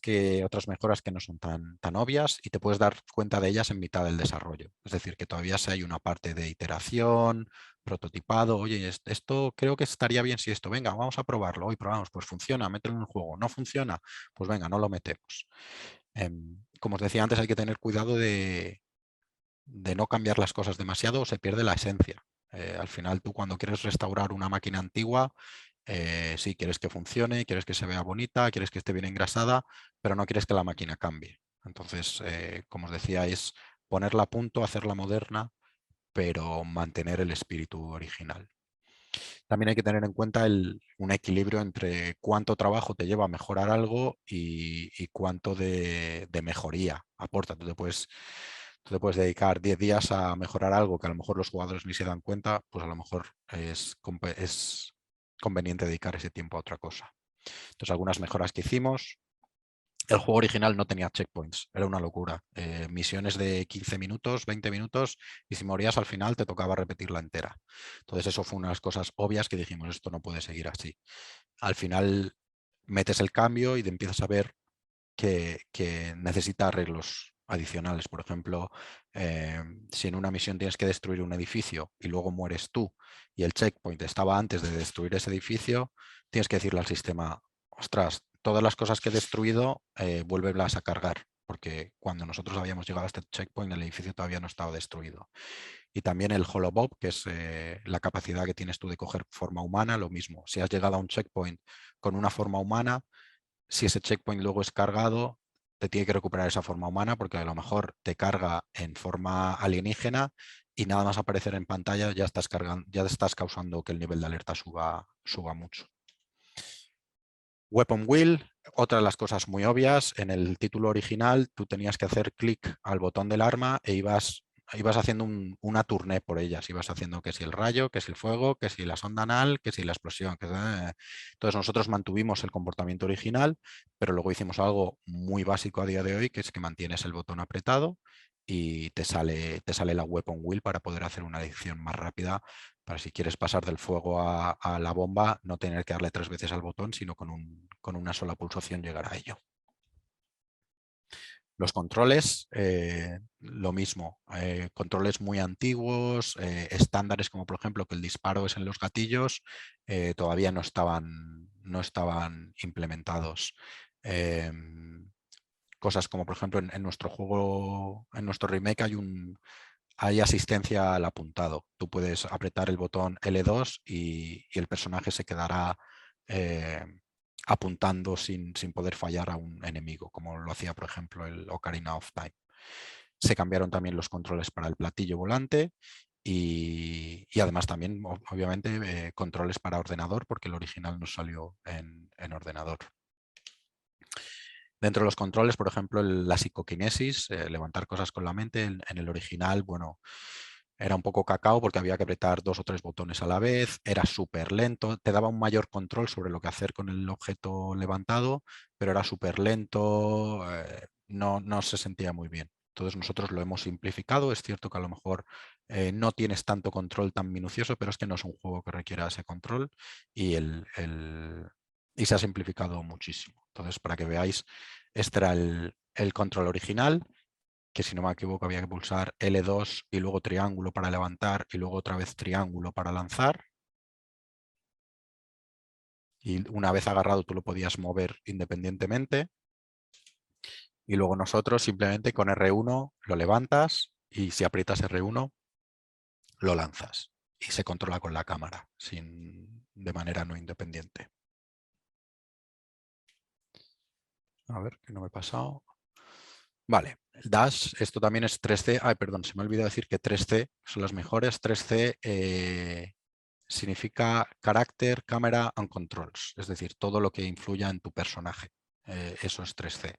B: mejoras que no son tan obvias y te puedes dar cuenta de ellas en mitad del desarrollo. Es decir, que todavía si hay una parte de iteración, prototipado, oye, esto creo que estaría bien si esto, venga, vamos a probarlo, hoy probamos, pues funciona, mételo en el juego, no funciona, pues venga, no lo metemos. Como os decía antes, hay que tener cuidado de no cambiar las cosas demasiado o se pierde la esencia. Al final tú cuando quieres restaurar una máquina antigua, sí, quieres que funcione, quieres que se vea bonita, quieres que esté bien engrasada, pero no quieres que la máquina cambie. Entonces, como os decía, es ponerla a punto, hacerla moderna, pero mantener el espíritu original. También hay que tener en cuenta un equilibrio entre cuánto trabajo te lleva a mejorar algo y cuánto de mejoría aporta. Tú te puedes dedicar 10 días a mejorar algo que a lo mejor los jugadores ni se dan cuenta, pues a lo mejor es conveniente dedicar ese tiempo a otra cosa. Entonces, algunas mejoras que hicimos. El juego original no tenía checkpoints, era una locura. Misiones de 15 minutos, 20 minutos, y si morías al final te tocaba repetirla entera. Entonces eso fue una de las cosas obvias que dijimos, esto no puede seguir así. Al final metes el cambio y te empiezas a ver que necesita arreglos adicionales. Por ejemplo, si en una misión tienes que destruir un edificio y luego mueres tú y el checkpoint estaba antes de destruir ese edificio, tienes que decirle al sistema, ostras, todas las cosas que he destruido, vuélvelas a cargar, porque cuando nosotros habíamos llegado a este checkpoint el edificio todavía no estaba destruido. Y también el holobob, que es la capacidad que tienes tú de coger forma humana, lo mismo. Si has llegado a un checkpoint con una forma humana, si ese checkpoint luego es cargado, te tiene que recuperar esa forma humana porque a lo mejor te carga en forma alienígena y nada más aparecer en pantalla ya estás causando que el nivel de alerta suba mucho. Weapon Wheel, otra de las cosas muy obvias, en el título original tú tenías que hacer clic al botón del arma e ibas haciendo una tournée por ellas, ibas haciendo que si el rayo, que si el fuego, que si la sonda anal, que si la explosión. Entonces nosotros mantuvimos el comportamiento original, pero luego hicimos algo muy básico a día de hoy, que es que mantienes el botón apretado y te sale la Weapon Wheel para poder hacer una elección más rápida, para si quieres pasar del fuego a la bomba, no tener que darle 3 veces al botón, sino con una sola pulsación llegar a ello. Los controles, lo mismo, controles muy antiguos, estándares como por ejemplo que el disparo es en los gatillos, todavía no estaban implementados. Cosas como por ejemplo en nuestro juego, en nuestro remake hay asistencia al apuntado. Tú puedes apretar el botón L2 y el personaje se quedará apuntando sin poder fallar a un enemigo, como lo hacía, por ejemplo, el Ocarina of Time. Se cambiaron también los controles para el platillo volante y además también, obviamente, controles para ordenador, porque el original no salió en ordenador. Dentro de los controles, por ejemplo, la psicoquinesis, levantar cosas con la mente, en el original, bueno, era un poco cacao porque había que apretar 2 o 3 botones a la vez, era súper lento, te daba un mayor control sobre lo que hacer con el objeto levantado, pero era súper lento, no se sentía muy bien. Entonces nosotros lo hemos simplificado, es cierto que a lo mejor no tienes tanto control tan minucioso, pero es que no es un juego que requiera ese control y, y se ha simplificado muchísimo. Entonces, para que veáis, este era el control original, que si no me equivoco había que pulsar L2 y luego triángulo para levantar y luego otra vez triángulo para lanzar. Y una vez agarrado tú lo podías mover independientemente. Y luego nosotros simplemente con R1 lo levantas y si aprietas R1 lo lanzas. Y se controla con la cámara, de manera no independiente. A ver, que no me he pasado. Vale, el Dash, esto también es 3C. Ay, perdón, se me ha olvidado decir que 3C son las mejores. 3C significa Character, Camera and Controls, es decir, todo lo que influya en tu personaje. Eso es 3C.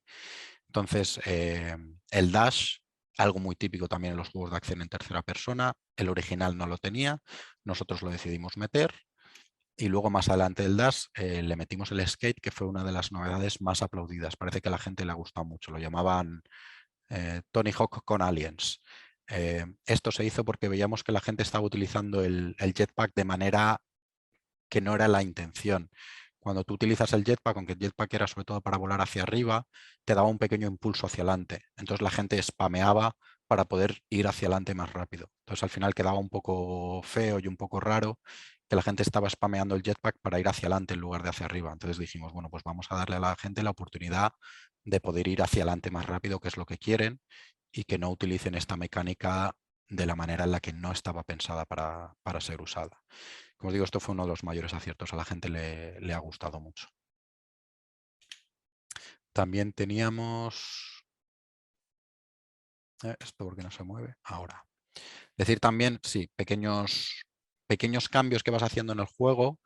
B: Entonces, el Dash, algo muy típico también en los juegos de acción en tercera persona, el original no lo tenía, nosotros lo decidimos meter. Y luego más adelante del Dash le metimos el Skate, que fue una de las novedades más aplaudidas. Parece que a la gente le ha gustado mucho. Lo llamaban Tony Hawk con Aliens. Esto se hizo porque veíamos que la gente estaba utilizando el jetpack de manera que no era la intención. Cuando tú utilizas el jetpack, aunque el jetpack era sobre todo para volar hacia arriba, te daba un pequeño impulso hacia adelante. Entonces la gente spameaba para poder ir hacia adelante más rápido. Entonces al final quedaba un poco feo y un poco raro que la gente estaba spameando el jetpack para ir hacia adelante en lugar de hacia arriba. Entonces dijimos, bueno, pues vamos a darle a la gente la oportunidad de poder ir hacia adelante más rápido, que es lo que quieren, y que no utilicen esta mecánica de la manera en la que no estaba pensada para ser usada. Como os digo, esto fue uno de los mayores aciertos, a la gente le ha gustado mucho. También teníamos... ¿esto por qué no se mueve? Ahora. Decir también, sí, pequeños cambios que vas haciendo en el juego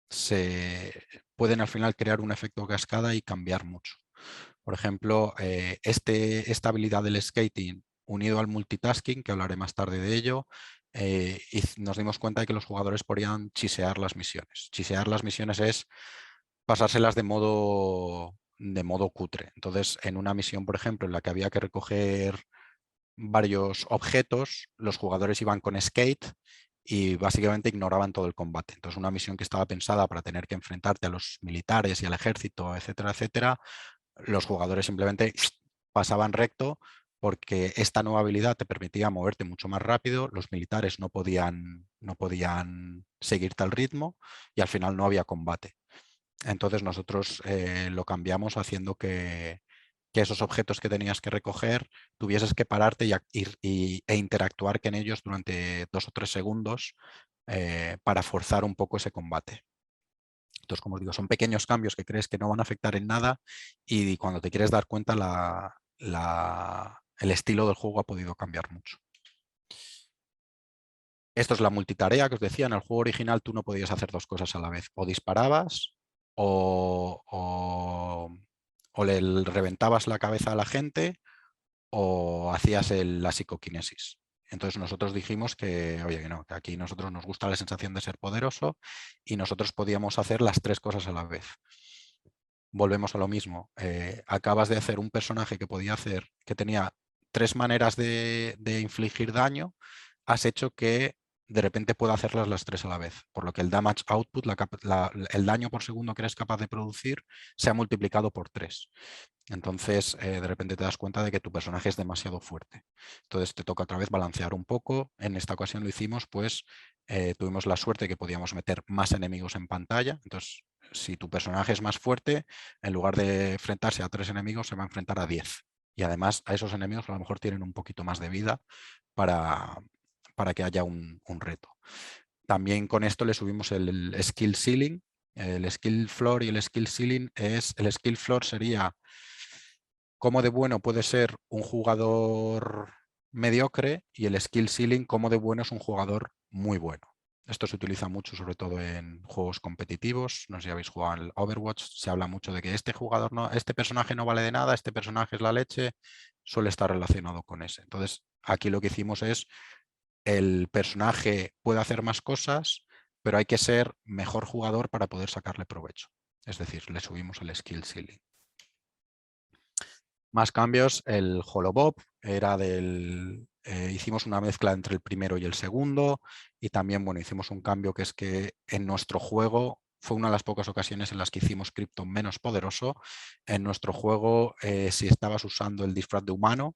B: se pueden al final crear un efecto cascada y cambiar mucho. Por ejemplo, esta habilidad del skating unido al multitasking, que hablaré más tarde de ello, y nos dimos cuenta de que los jugadores podían chisear las misiones. Chisear las misiones es pasárselas de modo cutre. Entonces, en una misión, por ejemplo, en la que había que recoger varios objetos, los jugadores iban con skate y básicamente ignoraban todo el combate. Entonces, una misión que estaba pensada para tener que enfrentarte a los militares y al ejército, etcétera, etcétera, los jugadores simplemente pasaban recto porque esta nueva habilidad te permitía moverte mucho más rápido, los militares no podían seguirte al ritmo y al final no había combate. Entonces nosotros lo cambiamos haciendo que esos objetos que tenías que recoger tuvieses que pararte e interactuar con ellos durante 2 o 3 segundos para forzar un poco ese combate. Entonces, como os digo, son pequeños cambios que crees que no van a afectar en nada y cuando te quieres dar cuenta el estilo del juego ha podido cambiar mucho. Esto es la multitarea que os decía. En el juego original tú no podías hacer dos cosas a la vez. O disparabas o le reventabas la cabeza a la gente o hacías la psicoquinesis. Entonces nosotros dijimos que, oye, que no, que aquí nosotros nos gusta la sensación de ser poderoso y nosotros podíamos hacer las tres cosas a la vez. Volvemos a lo mismo. Acabas de hacer un personaje que podía hacer, que tenía tres maneras de infligir daño, has hecho que de repente pueda hacerlas las tres a la vez, por lo que el damage output, el daño por segundo que eres capaz de producir, se ha multiplicado por 3. Entonces, de repente te das cuenta de que tu personaje es demasiado fuerte. Entonces te toca otra vez balancear un poco. En esta ocasión lo hicimos, pues tuvimos la suerte que podíamos meter más enemigos en pantalla. Entonces, si tu personaje es más fuerte, en lugar de enfrentarse a 3 enemigos, se va a enfrentar a 10. Y además a esos enemigos a lo mejor tienen un poquito más de vida para, que haya un reto. También con esto le subimos el skill ceiling. El skill floor y el skill ceiling es, el skill floor sería cómo de bueno puede ser un jugador mediocre y el skill ceiling cómo de bueno es un jugador muy bueno. Esto se utiliza mucho, sobre todo en juegos competitivos. No sé si habéis jugado al Overwatch. Se habla mucho de que este jugador no, este personaje no vale de nada, este personaje es la leche. Suele estar relacionado con ese. Entonces, aquí lo que hicimos es el personaje puede hacer más cosas, pero hay que ser mejor jugador para poder sacarle provecho. Es decir, le subimos el skill ceiling. Más cambios, el Holobob era hicimos una mezcla entre el primero y el segundo y también, bueno, hicimos un cambio que es que en nuestro juego fue una de las pocas ocasiones en las que hicimos Krypton menos poderoso. En nuestro juego, si estabas usando el disfraz de humano,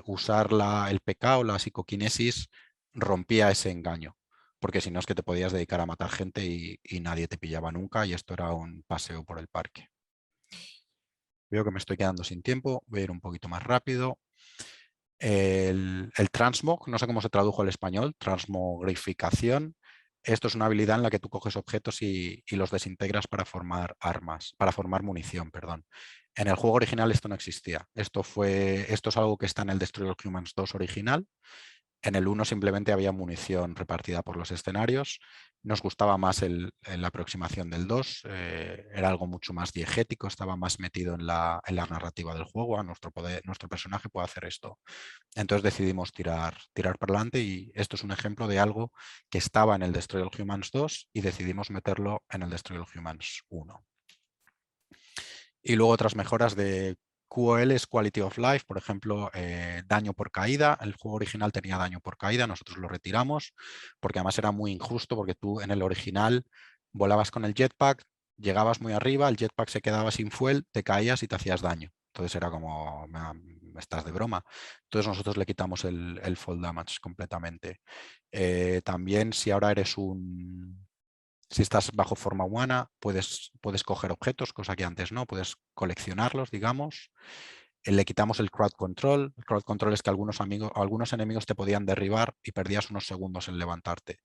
B: usar el PK o la psicoquinesis rompía ese engaño, porque si no es que te podías dedicar a matar gente y nadie te pillaba nunca y esto era un paseo por el parque. Veo que me estoy quedando sin tiempo, voy a ir un poquito más rápido. El transmog, no sé cómo se tradujo al español, transmogrificación. Esto es una habilidad en la que tú coges objetos y los desintegras para formar armas, para formar munición, perdón. En el juego original esto no existía. Esto es algo que está en el Destroy All Humans 2 original. En el 1 simplemente había munición repartida por los escenarios. Nos gustaba más la aproximación del 2, era algo mucho más diegético, estaba más metido en la narrativa del juego. Nuestro personaje puede hacer esto. Entonces decidimos tirar para adelante y esto es un ejemplo de algo que estaba en el Destroy All Humans 2 y decidimos meterlo en el Destroy All Humans 1. Y luego otras mejoras de QoL es Quality of Life, por ejemplo, daño por caída. El juego original tenía daño por caída, nosotros lo retiramos porque además era muy injusto porque tú en el original volabas con el jetpack, llegabas muy arriba, el jetpack se quedaba sin fuel, te caías y te hacías daño. Entonces era como, me estás de broma. Entonces nosotros le quitamos el fall damage completamente. También si ahora si estás bajo forma humana, puedes coger objetos, cosa que antes no, puedes coleccionarlos, digamos. Le quitamos el crowd control. El crowd control es que algunos enemigos te podían derribar y perdías unos segundos en levantarte.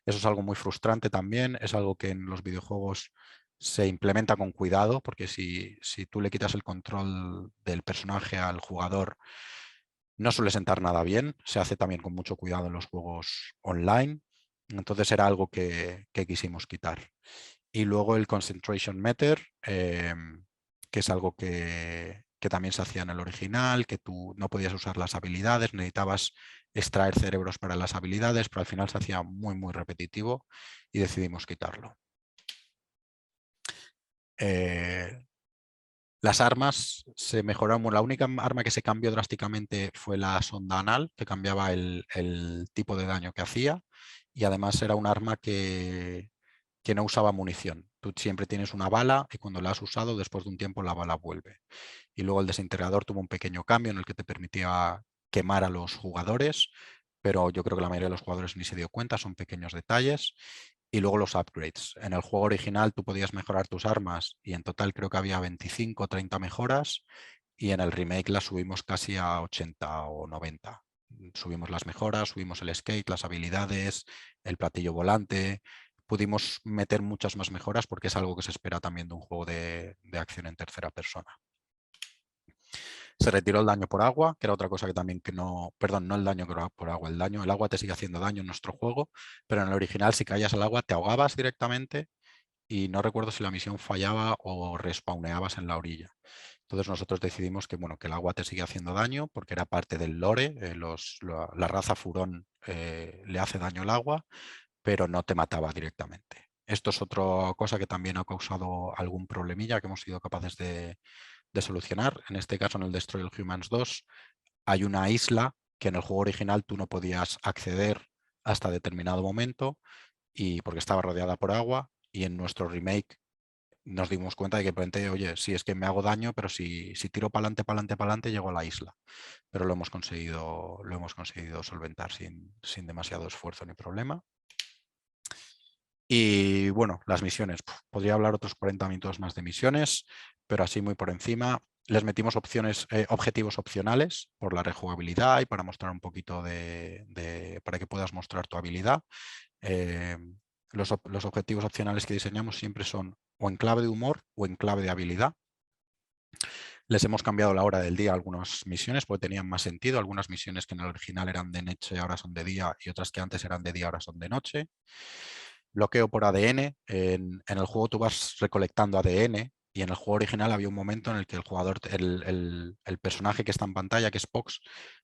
B: Eso es algo muy frustrante también, es algo que en los videojuegos se implementa con cuidado, porque si tú le quitas el control del personaje al jugador, no suele sentar nada bien. Se hace también con mucho cuidado en los juegos online. Entonces era algo que quisimos quitar. Y luego el Concentration Meter, que es algo que también se hacía en el original, que tú no podías usar las habilidades, necesitabas extraer cerebros para las habilidades, pero al final se hacía muy, muy repetitivo y decidimos quitarlo. Las armas se mejoraron. La única arma que se cambió drásticamente fue la sonda anal, que cambiaba el tipo de daño que hacía. Y además era un arma que no usaba munición. Tú siempre tienes una bala y cuando la has usado, después de un tiempo la bala vuelve. Y luego el desintegrador tuvo un pequeño cambio en el que te permitía quemar a los jugadores, pero yo creo que la mayoría de los jugadores ni se dio cuenta, son pequeños detalles. Y luego los upgrades. En el juego original tú podías mejorar tus armas y en total creo que había 25 o 30 mejoras y en el remake las subimos casi a 80 o 90. Subimos las mejoras, subimos el skate, las habilidades, el platillo volante. Pudimos meter muchas más mejoras porque es algo que se espera también de un juego de acción en tercera persona. Se retiró el daño por agua, que era otra cosa que también que no, perdón, no el daño por agua, el agua te sigue haciendo daño en nuestro juego, pero en el original si caías al agua te ahogabas directamente y no recuerdo si la misión fallaba o respawneabas en la orilla. Entonces nosotros decidimos que, bueno, que el agua te sigue haciendo daño porque era parte del lore, la raza furón le hace daño al agua, pero no te mataba directamente. Esto es otra cosa que también ha causado algún problemilla que hemos sido capaces de solucionar. En este caso, en el Destroy All Humans 2, hay una isla que en el juego original tú no podías acceder hasta determinado momento y porque estaba rodeada por agua, y en nuestro remake nos dimos cuenta de que, oye, sí, es que me hago daño, pero si tiro para adelante, para adelante, para adelante, llego a la isla. Pero lo hemos conseguido solventar sin demasiado esfuerzo ni problema. Y bueno, las misiones. Podría hablar otros 40 minutos más de misiones, pero así muy por encima. Les metimos objetivos opcionales por la rejugabilidad y para mostrar un poquito para que puedas mostrar tu habilidad. Eh, los objetivos opcionales que diseñamos siempre son o en clave de humor o en clave de habilidad. Les hemos cambiado la hora del día a algunas misiones porque tenían más sentido. Algunas misiones que en el original eran de noche ahora son de día y otras que antes eran de día ahora son de noche. Bloqueo por ADN. En el juego tú vas recolectando ADN y en el juego original había un momento en el que el jugador, el personaje que está en pantalla, que es Pox,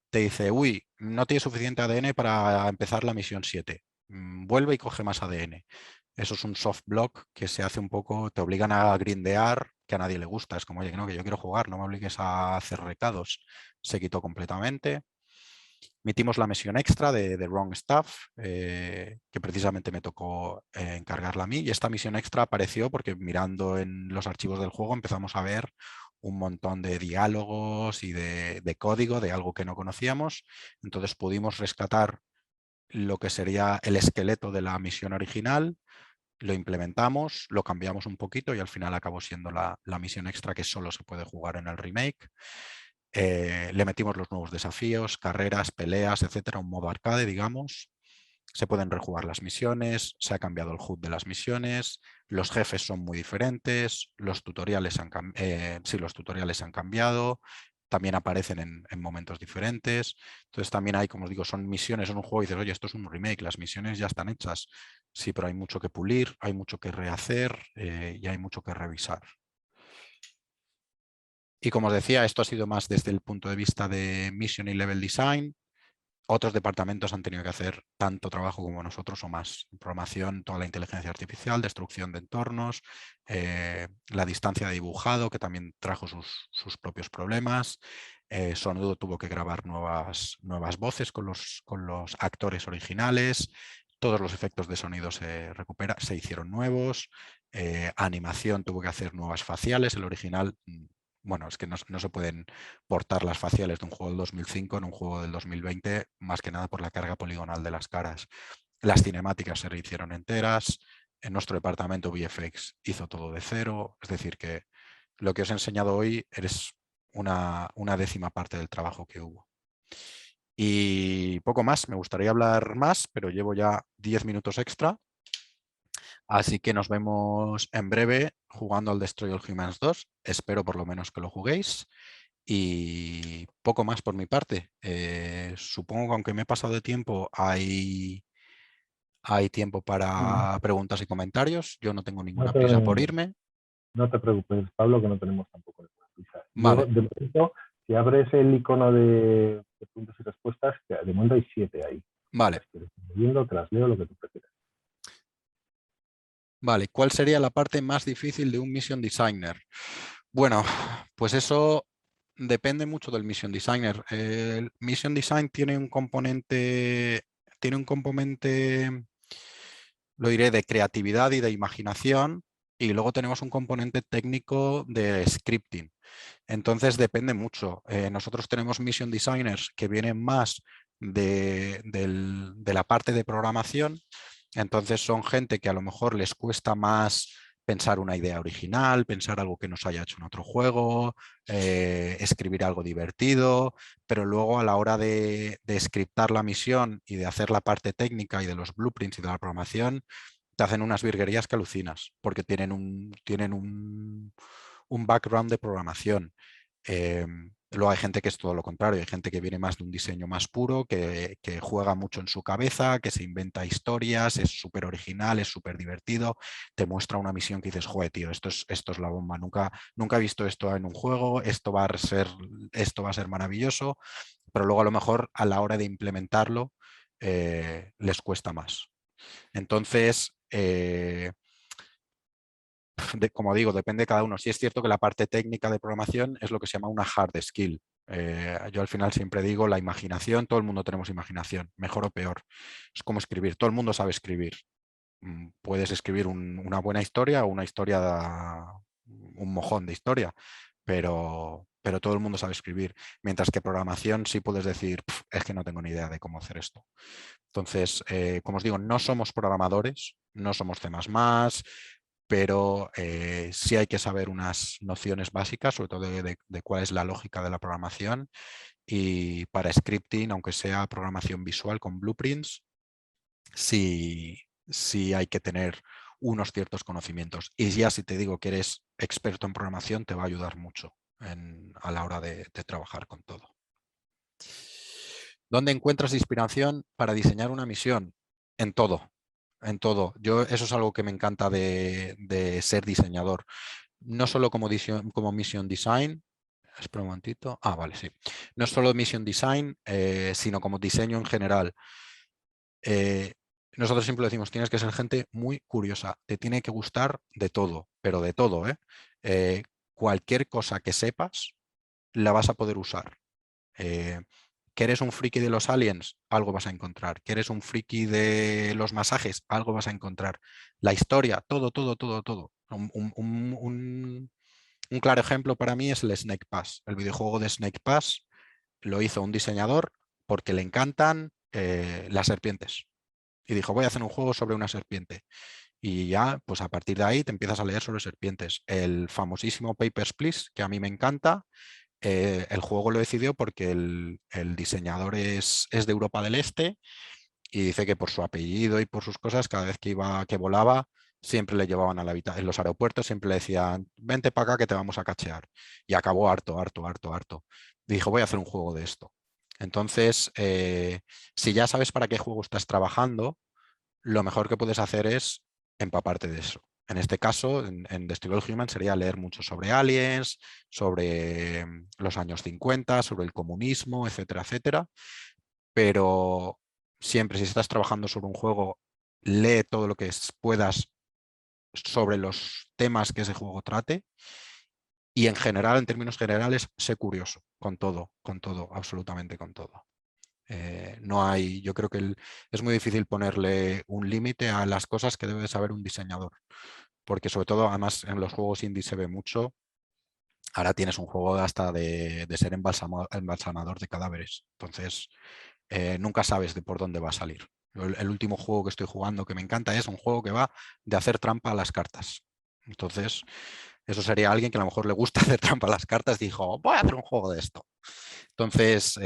B: te dice, uy, no tienes suficiente ADN para empezar la misión 7. Vuelve y coge más ADN. Eso es un soft block que se hace un poco, te obligan a grindear, que a nadie le gusta. Es como, oye, no, que yo quiero jugar, no me obligues a hacer recados. Se quitó completamente. Metimos la misión extra de Wrong Stuff, que precisamente me tocó encargarla a mí. Y esta misión extra apareció porque mirando en los archivos del juego empezamos a ver un montón de diálogos y de código de algo que no conocíamos. Entonces pudimos rescatar lo que sería el esqueleto de la misión original, lo implementamos, lo cambiamos un poquito y al final acabó siendo la misión extra que solo se puede jugar en el remake. Le metimos los nuevos desafíos, carreras, peleas, etcétera, un modo arcade, digamos. Se pueden rejugar las misiones, se ha cambiado el HUD de las misiones, los jefes son muy diferentes, los tutoriales los tutoriales han cambiado, también aparecen en momentos diferentes. Entonces también hay, como os digo, son misiones en un juego y dices, oye, esto es un remake, las misiones ya están hechas. Sí, pero hay mucho que pulir, hay mucho que rehacer y hay mucho que revisar. Y como os decía, esto ha sido más desde el punto de vista de Mission y Level Design. Otros departamentos han tenido que hacer tanto trabajo como nosotros o más. Programación, toda la inteligencia artificial, destrucción de entornos, la distancia de dibujado, que también trajo sus propios problemas. Sonido tuvo que grabar nuevas voces con los actores originales. Todos los efectos de sonido se hicieron nuevos. Animación tuvo que hacer nuevas faciales. El original, bueno, es que no se pueden portar las faciales de un juego del 2005 en un juego del 2020, más que nada por la carga poligonal de las caras. Las cinemáticas se rehicieron enteras. En nuestro departamento VFX hizo todo de cero. Es decir, que lo que os he enseñado hoy es una 10ª parte del trabajo que hubo. Y poco más, me gustaría hablar más, pero llevo ya 10 minutos extra. Así que nos vemos en breve jugando al Destroy All Humans 2. Espero por lo menos que lo juguéis. Y poco más por mi parte. Supongo que aunque me he pasado de tiempo, hay tiempo para preguntas y comentarios. Yo no tengo
A: No
B: ninguna
A: te,
B: prisa por irme.
A: no te preocupes, Pablo, que no tenemos tampoco ninguna prisa. Yo,
B: Vale,
A: de momento, si abres el icono de preguntas y respuestas, que de momento hay 7 ahí.
B: vale,
A: Las quieres ir viendo, te las leo, lo que tú prefieras.
B: vale. ¿Cuál sería la parte más difícil de un mission designer? Bueno, pues eso depende mucho del mission designer. El mission design tiene un componente, lo diré, de creatividad y de imaginación, y luego tenemos un componente técnico de scripting. Entonces depende mucho. Nosotros tenemos mission designers que vienen más de la parte de programación, entonces son gente que a lo mejor les cuesta más pensar una idea original, pensar algo que nos haya hecho en otro juego, escribir algo divertido, pero luego a la hora de scriptar la misión y de hacer la parte técnica y de los blueprints y de la programación, te hacen unas virguerías que alucinas, porque tienen un background de programación. Luego hay gente que es todo lo contrario, hay gente que viene más de un diseño más puro, que juega mucho en su cabeza, que se inventa historias, es súper original, es súper divertido, te muestra una misión que dices, joder, tío, esto es la bomba, nunca he visto esto en un juego, esto va a ser maravilloso, pero luego a lo mejor a la hora de implementarlo les cuesta más. Entonces, como digo, depende de cada uno. Sí es cierto que la parte técnica de programación es lo que se llama una hard skill. Yo al final siempre digo la imaginación, todo el mundo tenemos imaginación, mejor o peor. Es como escribir, todo el mundo sabe escribir. Puedes escribir una buena historia o una historia, un mojón de historia, pero todo el mundo sabe escribir. Mientras que programación sí puedes decir, es que no tengo ni idea de cómo hacer esto. Entonces, como os digo, no somos programadores, no somos C++, pero sí hay que saber unas nociones básicas, sobre todo de cuál es la lógica de la programación, y para scripting, aunque sea programación visual con blueprints, sí hay que tener unos ciertos conocimientos. Y ya si te digo que eres experto en programación, te va a ayudar mucho a la hora de trabajar con todo. ¿Dónde encuentras inspiración para diseñar una misión? En todo, en todo. Eso es algo que me encanta de ser diseñador. No solo como mission design, espera un momentito. Ah, vale, sí. No solo mission design, sino como diseño en general. Nosotros siempre decimos, tienes que ser gente muy curiosa, te tiene que gustar de todo, pero de todo, ¿eh? Cualquier cosa que sepas, la vas a poder usar. Que eres un friki de los aliens, algo vas a encontrar. Que eres un friki de los masajes, algo vas a encontrar. La historia, todo, todo, todo, todo. Un claro ejemplo para mí es el Snake Pass. El videojuego de Snake Pass lo hizo un diseñador porque le encantan las serpientes. Y dijo, voy a hacer un juego sobre una serpiente. Y ya, pues a partir de ahí te empiezas a leer sobre serpientes. El famosísimo Papers, Please, que a mí me encanta, el juego lo decidió porque el diseñador es de Europa del Este y dice que por su apellido y por sus cosas, cada vez que volaba, siempre le llevaban a la habitación. En los aeropuertos siempre le decían, vente para acá que te vamos a cachear. Y acabó harto, harto, harto, harto. Y dijo, voy a hacer un juego de esto. Entonces, si ya sabes para qué juego estás trabajando, lo mejor que puedes hacer es empaparte de eso. En este caso, en Destroy All Humans sería leer mucho sobre aliens, sobre los años 50, sobre el comunismo, etcétera, etcétera. Pero siempre, si estás trabajando sobre un juego, lee todo lo que puedas sobre los temas que ese juego trate. Y en general, en términos generales, sé curioso con todo, absolutamente con todo. No hay, yo creo que es muy difícil ponerle un límite a las cosas que debe saber un diseñador, porque sobre todo, además, en los juegos indie se ve mucho. Ahora tienes un juego hasta de ser embalsamador de cadáveres, entonces nunca sabes de por dónde va a salir. El último juego que estoy jugando que me encanta es un juego que va de hacer trampa a las cartas. Entonces, eso sería alguien que a lo mejor le gusta hacer trampa a las cartas, dijo, voy a hacer un juego de esto. Entonces,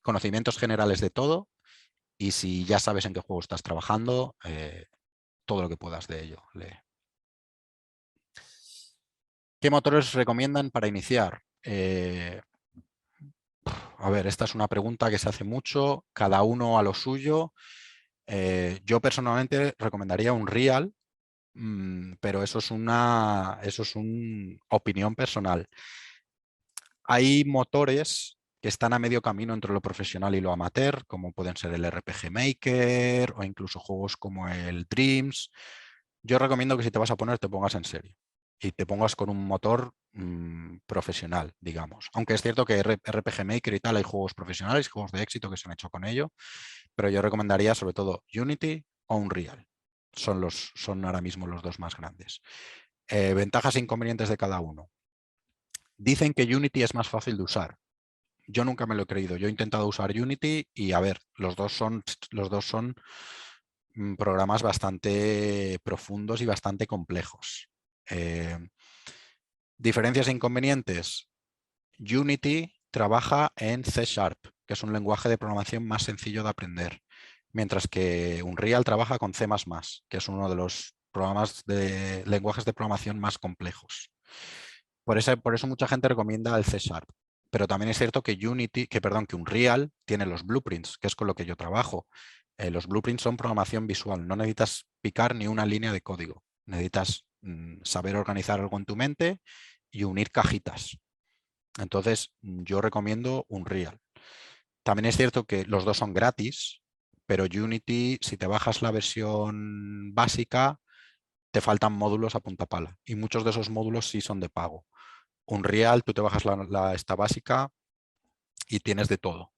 B: conocimientos generales de todo, y si ya sabes en qué juego estás trabajando, todo lo que puedas de ello. ¿Qué motores recomiendan para iniciar? A ver, esta es una pregunta que se hace mucho, cada uno a lo suyo. Yo personalmente recomendaría un Real, pero eso es una opinión personal. Hay motores que están a medio camino entre lo profesional y lo amateur, como pueden ser el RPG Maker o incluso juegos como el Dreams. Yo recomiendo que si te vas a poner, te pongas en serio y te pongas con un motor profesional, digamos. Aunque es cierto que RPG Maker y tal, hay juegos profesionales, juegos de éxito que se han hecho con ello, pero yo recomendaría sobre todo Unity o Unreal. Son ahora mismo los dos más grandes. Ventajas e inconvenientes de cada uno. Dicen que Unity es más fácil de usar. Yo nunca me lo he creído. Yo he intentado usar Unity y, a ver, los dos son programas bastante profundos y bastante complejos. Diferencias e inconvenientes. Unity trabaja en C#, que es un lenguaje de programación más sencillo de aprender, mientras que Unreal trabaja con C++, que es uno de los lenguajes de programación más complejos. Por eso mucha gente recomienda el C#. Pero también es cierto que que Unreal tiene los blueprints, que es con lo que yo trabajo. Los blueprints son programación visual, no necesitas picar ni una línea de código. Necesitas saber organizar algo en tu mente y unir cajitas. Entonces, yo recomiendo Unreal. También es cierto que los dos son gratis, pero Unity, si te bajas la versión básica, te faltan módulos a punta pala. Y muchos de esos módulos sí son de pago. Unreal, tú te bajas esta básica y tienes de todo.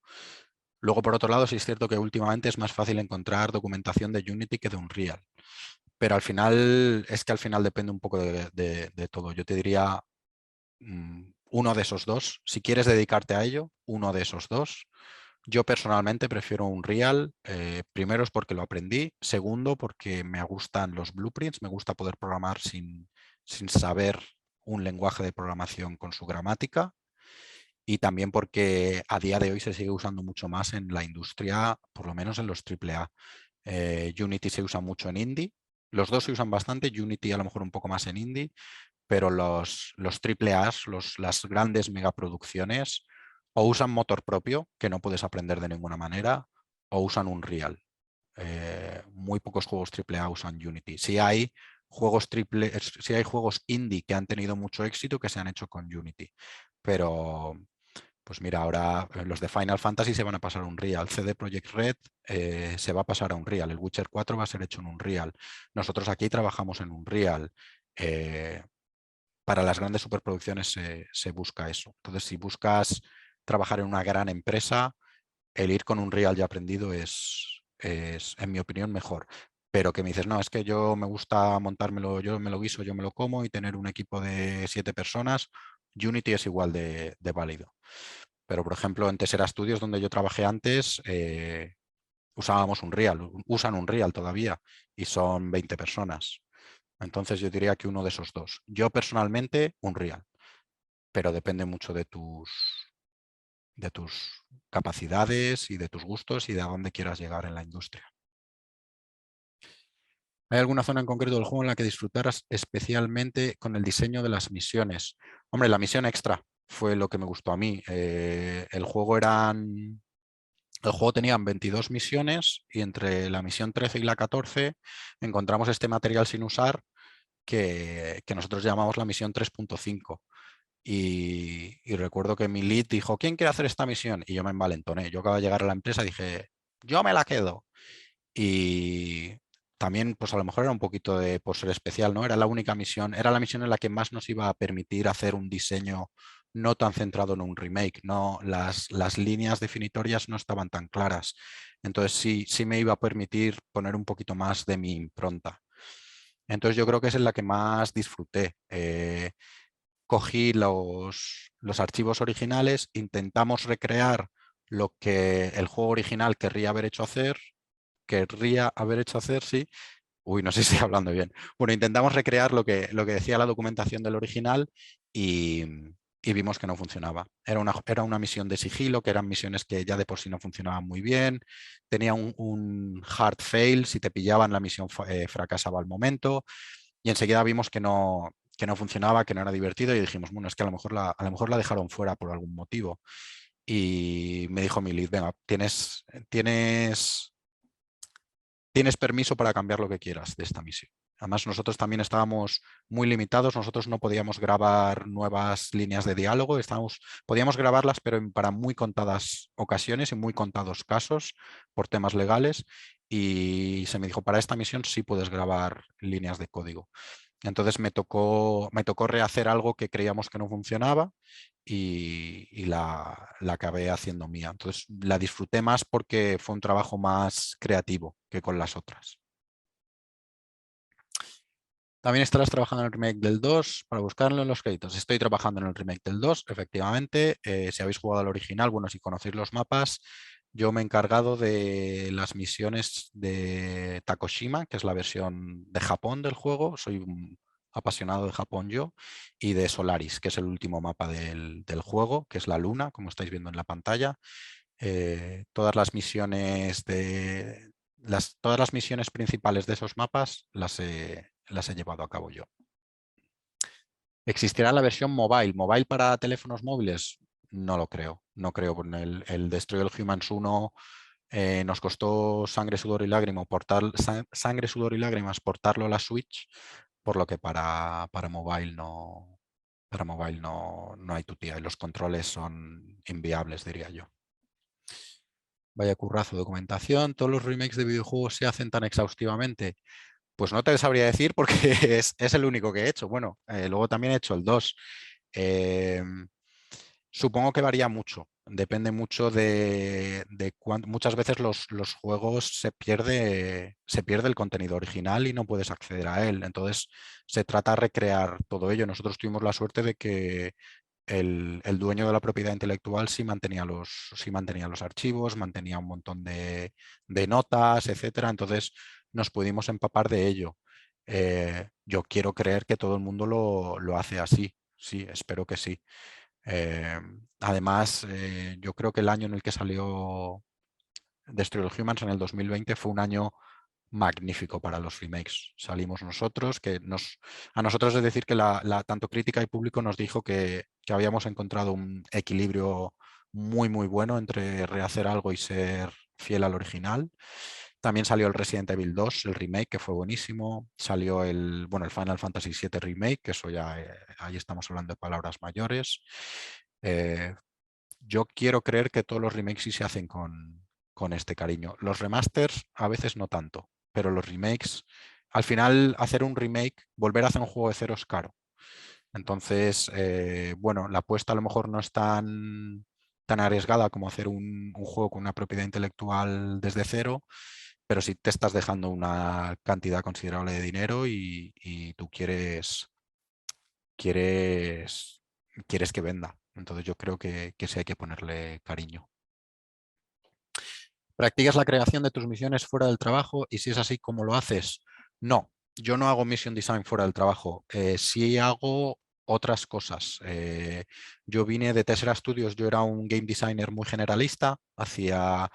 B: Luego, por otro lado, sí es cierto que últimamente es más fácil encontrar documentación de Unity que de Unreal. Pero al final, al final depende un poco de todo. Yo te diría uno de esos dos. Si quieres dedicarte a ello, uno de esos dos. Yo personalmente prefiero Unreal. Primero es porque lo aprendí. Segundo, porque me gustan los blueprints. Me gusta poder programar sin saber un lenguaje de programación con su gramática. Y también porque a día de hoy se sigue usando mucho más en la industria, por lo menos en los AAA. Unity se usa mucho en indie. Los dos se usan bastante, Unity a lo mejor un poco más en indie, pero los AAA, las grandes megaproducciones, o usan motor propio, que no puedes aprender de ninguna manera, o usan Unreal. Muy pocos juegos AAA usan Unity. Si hay juegos indie que han tenido mucho éxito que se han hecho con Unity. Pero, pues mira, ahora los de Final Fantasy se van a pasar a Unreal. CD Projekt Red se va a pasar a Unreal. El Witcher 4 va a ser hecho en Unreal. Nosotros aquí trabajamos en Unreal. Para las grandes superproducciones se busca eso. Entonces, si buscas trabajar en una gran empresa, el ir con Unreal ya aprendido es, en mi opinión, mejor. Pero que me dices, no, es que yo me gusta montármelo, yo me lo guiso, yo me lo como y tener un equipo de 7 personas, Unity es igual de válido. Pero, por ejemplo, en Tessera Studios, donde yo trabajé antes, usábamos Unreal, usan Unreal todavía y son 20 personas. Entonces yo diría que uno de esos dos. Yo personalmente, Unreal, pero depende mucho de tus capacidades y de tus gustos y de a dónde quieras llegar en la industria. ¿Hay alguna zona en concreto del juego en la que disfrutaras especialmente con el diseño de las misiones? Hombre, la misión extra fue lo que me gustó a mí. El juego tenían 22 misiones y entre la misión 13 y la 14 encontramos este material sin usar que nosotros llamamos la misión 3.5. Y recuerdo que mi lead dijo, ¿quién quiere hacer esta misión? Y yo me envalentoné. Yo acabo de llegar a la empresa y dije, yo me la quedo. Y también, pues a lo mejor era un poquito por ser especial, ¿no? Era la única misión, era la misión en la que más nos iba a permitir hacer un diseño no tan centrado en un remake, no, las líneas definitorias no estaban tan claras. Entonces sí me iba a permitir poner un poquito más de mi impronta. Entonces yo creo que es en la que más disfruté. Cogí los archivos originales, intentamos recrear lo que el juego original querría haber hecho hacer, sí. Uy, no sé si estoy hablando bien. Bueno, intentamos recrear lo que decía la documentación del original y vimos que no funcionaba. Era una misión de sigilo, que eran misiones que ya de por sí no funcionaban muy bien. Tenía un hard fail, si te pillaban la misión fracasaba al momento. Y enseguida vimos que no funcionaba, que no era divertido y dijimos, bueno, es que a lo mejor la dejaron fuera por algún motivo. Y me dijo mi lead, venga, tienes permiso para cambiar lo que quieras de esta misión. Además, nosotros también estábamos muy limitados, nosotros no podíamos grabar nuevas líneas de diálogo, podíamos grabarlas, pero para muy contadas ocasiones y muy contados casos por temas legales. Y se me dijo, para esta misión sí puedes grabar líneas de código. Entonces me tocó rehacer algo que creíamos que no funcionaba y la acabé haciendo mía. Entonces la disfruté más porque fue un trabajo más creativo que con las otras. También estarás trabajando en el remake del 2 para buscarlo en los créditos. Estoy trabajando en el remake del 2, efectivamente. Si habéis jugado al original, bueno, si conocéis los mapas, yo me he encargado de las misiones de Takoshima, que es la versión de Japón del juego. Soy un apasionado de Japón yo. Y de Solaris, que es el último mapa del juego, que es la luna, como estáis viendo en la pantalla. Todas las misiones todas las misiones principales de esos mapas las he llevado a cabo yo. ¿Existirá la versión mobile? ¿Mobile para teléfonos móviles? No lo creo. No creo. El Destroy All Humans 1 nos costó sangre, sudor y lágrimas sangre, sudor y lágrimas portarlo a la Switch, por lo que para mobile no hay tutía y los controles son inviables, diría yo. Vaya currazo, documentación. ¿Todos los remakes de videojuegos se hacen tan exhaustivamente? Pues no te sabría decir porque es el único que he hecho. Bueno, luego también he hecho el 2. Eh, Supongo que varía mucho. Depende mucho de cuánto. Muchas veces los juegos se pierde el contenido original y no puedes acceder a él. Entonces se trata de recrear todo ello. Nosotros tuvimos la suerte de que el dueño de la propiedad intelectual sí mantenía los archivos, mantenía un montón de notas, etcétera. Entonces nos pudimos empapar de ello. Yo quiero creer que todo el mundo lo hace así. Sí, espero que sí. Además, yo creo que el año en el que salió Destroy All Humans, en el 2020, fue un año magnífico para los remakes. Salimos nosotros, a nosotros es decir que tanto crítica y público nos dijo que habíamos encontrado un equilibrio muy bueno entre rehacer algo y ser fiel al original. También salió el Resident Evil 2, el remake, que fue buenísimo. Salió el Final Fantasy VII Remake, que eso ya, ahí estamos hablando de palabras mayores. Eh, yo quiero creer que todos los remakes sí se hacen con este cariño. Los remasters a veces no tanto, pero los remakes, al final hacer un remake, volver a hacer un juego de cero es caro. Entonces, bueno, la apuesta a lo mejor no es tan arriesgada como hacer un juego con una propiedad intelectual desde cero, pero sí te estás dejando una cantidad considerable de dinero y tú quieres, quieres que venda. Entonces yo creo que sí hay que ponerle cariño. ¿Practicas la creación de tus misiones fuera del trabajo? Y si es así, ¿cómo lo haces? No, yo no hago mission design fuera del trabajo. Sí hago otras cosas. Yo vine de Tessera Studios, yo era un game designer muy generalista, hacía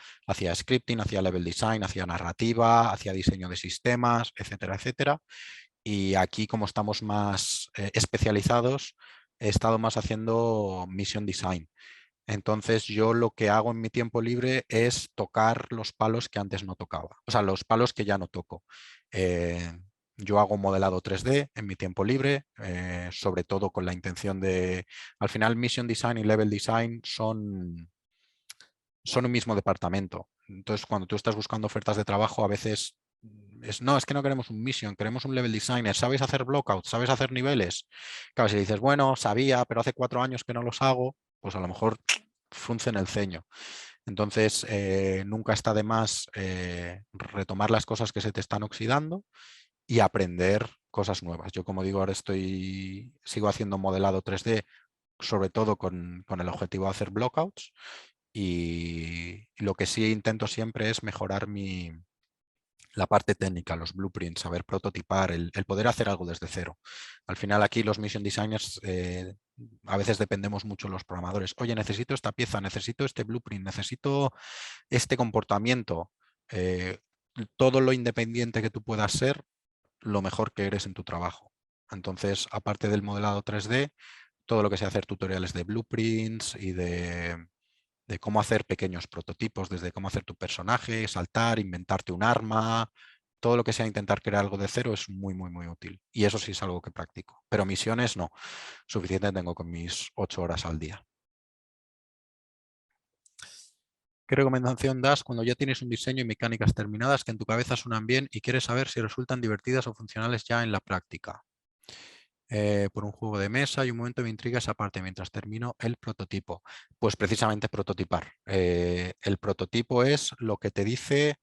B: scripting, hacía level design, hacía narrativa, hacía diseño de sistemas, etcétera, etcétera. Y aquí, como estamos más especializados, he estado más haciendo mission design. Entonces yo lo que hago en mi tiempo libre es tocar los palos que antes no tocaba, o sea, los palos que ya no toco. Eh, yo hago modelado 3D en mi tiempo libre, sobre todo con la intención de, al final Mission Design y Level Design son un mismo departamento. Entonces cuando tú estás buscando ofertas de trabajo a veces no, es que no queremos un mission, queremos un level designer. ¿Sabes hacer blockouts? ¿Sabes hacer niveles? Claro, si dices, bueno, sabía, pero hace 4 años que no los hago, pues a lo mejor frunce en el ceño. Entonces, nunca está de más retomar las cosas que se te están oxidando y aprender cosas nuevas. Yo, como digo, ahora sigo haciendo modelado 3D, sobre todo con el objetivo de hacer blockouts. Y lo que sí intento siempre es mejorar la parte técnica, los blueprints, saber prototipar, el poder hacer algo desde cero. Al final aquí los mission designers a veces dependemos mucho de los programadores. Oye, necesito esta pieza, necesito este blueprint, necesito este comportamiento. Eh, Todo lo independiente que tú puedas ser, lo mejor que eres en tu trabajo. Entonces, aparte del modelado 3D, todo lo que sea hacer tutoriales de blueprints y de cómo hacer pequeños prototipos, desde cómo hacer tu personaje, saltar, inventarte un arma, todo lo que sea intentar crear algo de cero es muy útil. Y eso sí es algo que practico. Pero misiones no. Suficiente tengo con mis 8 horas al día. ¿Qué recomendación das cuando ya tienes un diseño y mecánicas terminadas que en tu cabeza suenan bien y quieres saber si resultan divertidas o funcionales ya en la práctica? Por un juego de mesa y un momento me intriga esa parte mientras termino el prototipo. Pues precisamente prototipar. El prototipo es lo que te dice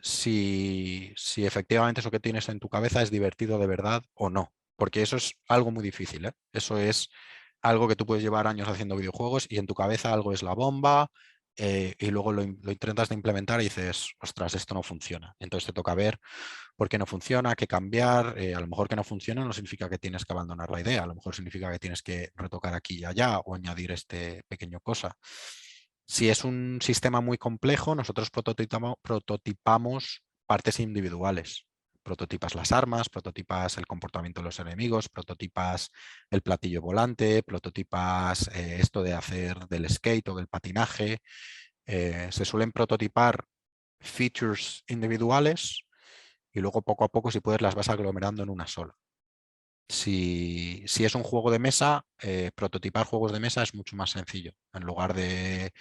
B: si efectivamente eso que tienes en tu cabeza es divertido de verdad o no. Porque eso es algo muy difícil, ¿eh? Eso es algo que tú puedes llevar años haciendo videojuegos y en tu cabeza algo es la bomba, y luego lo intentas de implementar y dices, ostras, esto no funciona. Entonces te toca ver por qué no funciona, qué cambiar. A lo mejor que no funciona no significa que tienes que abandonar la idea, a lo mejor significa que tienes que retocar aquí y allá o añadir este pequeño cosa. Si es un sistema muy complejo, nosotros prototipamos partes individuales. Prototipas las armas, prototipas el comportamiento de los enemigos, prototipas el platillo volante, prototipas esto de hacer del skate o del patinaje. Se suelen prototipar features individuales y luego poco a poco, si puedes, las vas aglomerando en una sola. Si es un juego de mesa, prototipar juegos de mesa es mucho más sencillo. En lugar de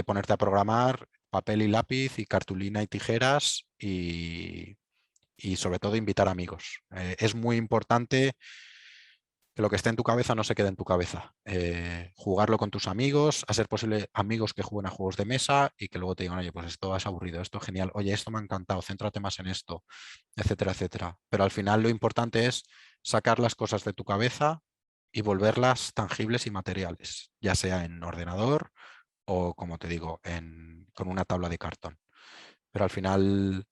B: ponerte a programar, papel y lápiz y cartulina y tijeras y sobre todo invitar amigos. Es muy importante que lo que esté en tu cabeza no se quede en tu cabeza. Jugarlo con tus amigos, a ser posible amigos que jueguen a juegos de mesa y que luego te digan, oye, pues esto es aburrido, esto es genial, oye, esto me ha encantado, céntrate más en esto, etcétera, etcétera. Pero al final lo importante es sacar las cosas de tu cabeza y volverlas tangibles y materiales, ya sea en ordenador o, como te digo, con una tabla de cartón. Pero al final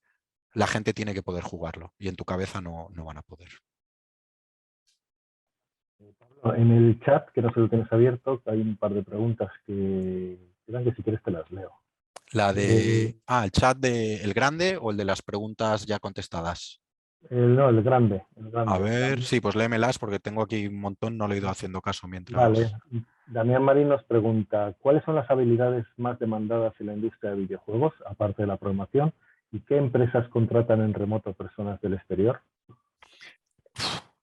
B: la gente tiene que poder jugarlo y en tu cabeza no van a poder.
A: En el chat, que no sé si lo tienes abierto, hay un par de preguntas que quedan que si quieres te las leo.
B: La
A: Eh,
B: de... el chat de el grande o el de las preguntas ya contestadas.
A: no, el grande, el
B: A
A: grande.
B: ver, sí, pues léemelas porque tengo aquí un montón, no le he ido haciendo caso
A: Vale.
B: mientras...
A: Damián Marín nos pregunta, ¿cuáles son las habilidades más demandadas en la industria de videojuegos, aparte de la programación? ¿Y qué empresas contratan en remoto personas del exterior?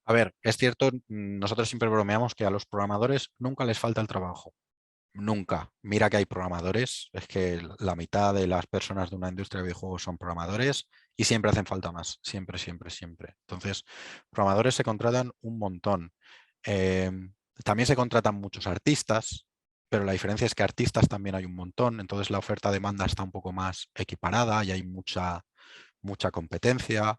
B: A ver, es cierto, nosotros siempre bromeamos que a los programadores nunca les falta el trabajo. Nunca. Mira que hay programadores, es que la mitad de las personas de una industria de videojuegos son programadores y siempre hacen falta más, siempre, siempre, siempre. Entonces, programadores se contratan un montón. Eh, También se contratan muchos artistas, pero la diferencia es que artistas también hay un montón, entonces la oferta-demanda está un poco más equiparada y hay mucha competencia.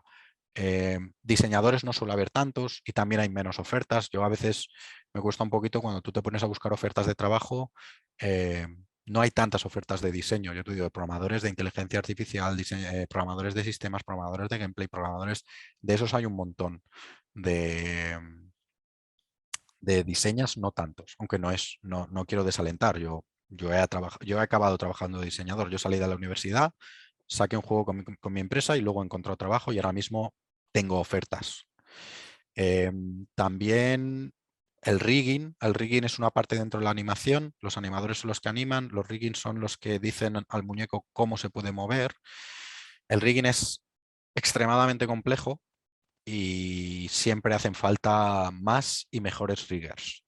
B: Diseñadores no suele haber tantos y también hay menos ofertas. Yo a veces me cuesta un poquito cuando tú te pones a buscar ofertas de trabajo, eh, no hay tantas ofertas de diseño. Yo te digo, programadores de inteligencia artificial, programadores de sistemas, programadores de gameplay, programadores, de esos hay un montón. De diseñas no tantos, aunque no quiero desalentar. Yo he acabado trabajando de diseñador. Yo salí de la universidad, saqué un juego con mi empresa y luego he encontrado trabajo y ahora mismo tengo ofertas. También el rigging es una parte dentro de la animación. Los animadores son los que animan, los rigging son los que dicen al muñeco cómo se puede mover. El rigging es extremadamente complejo y siempre hacen falta más y mejores riggers.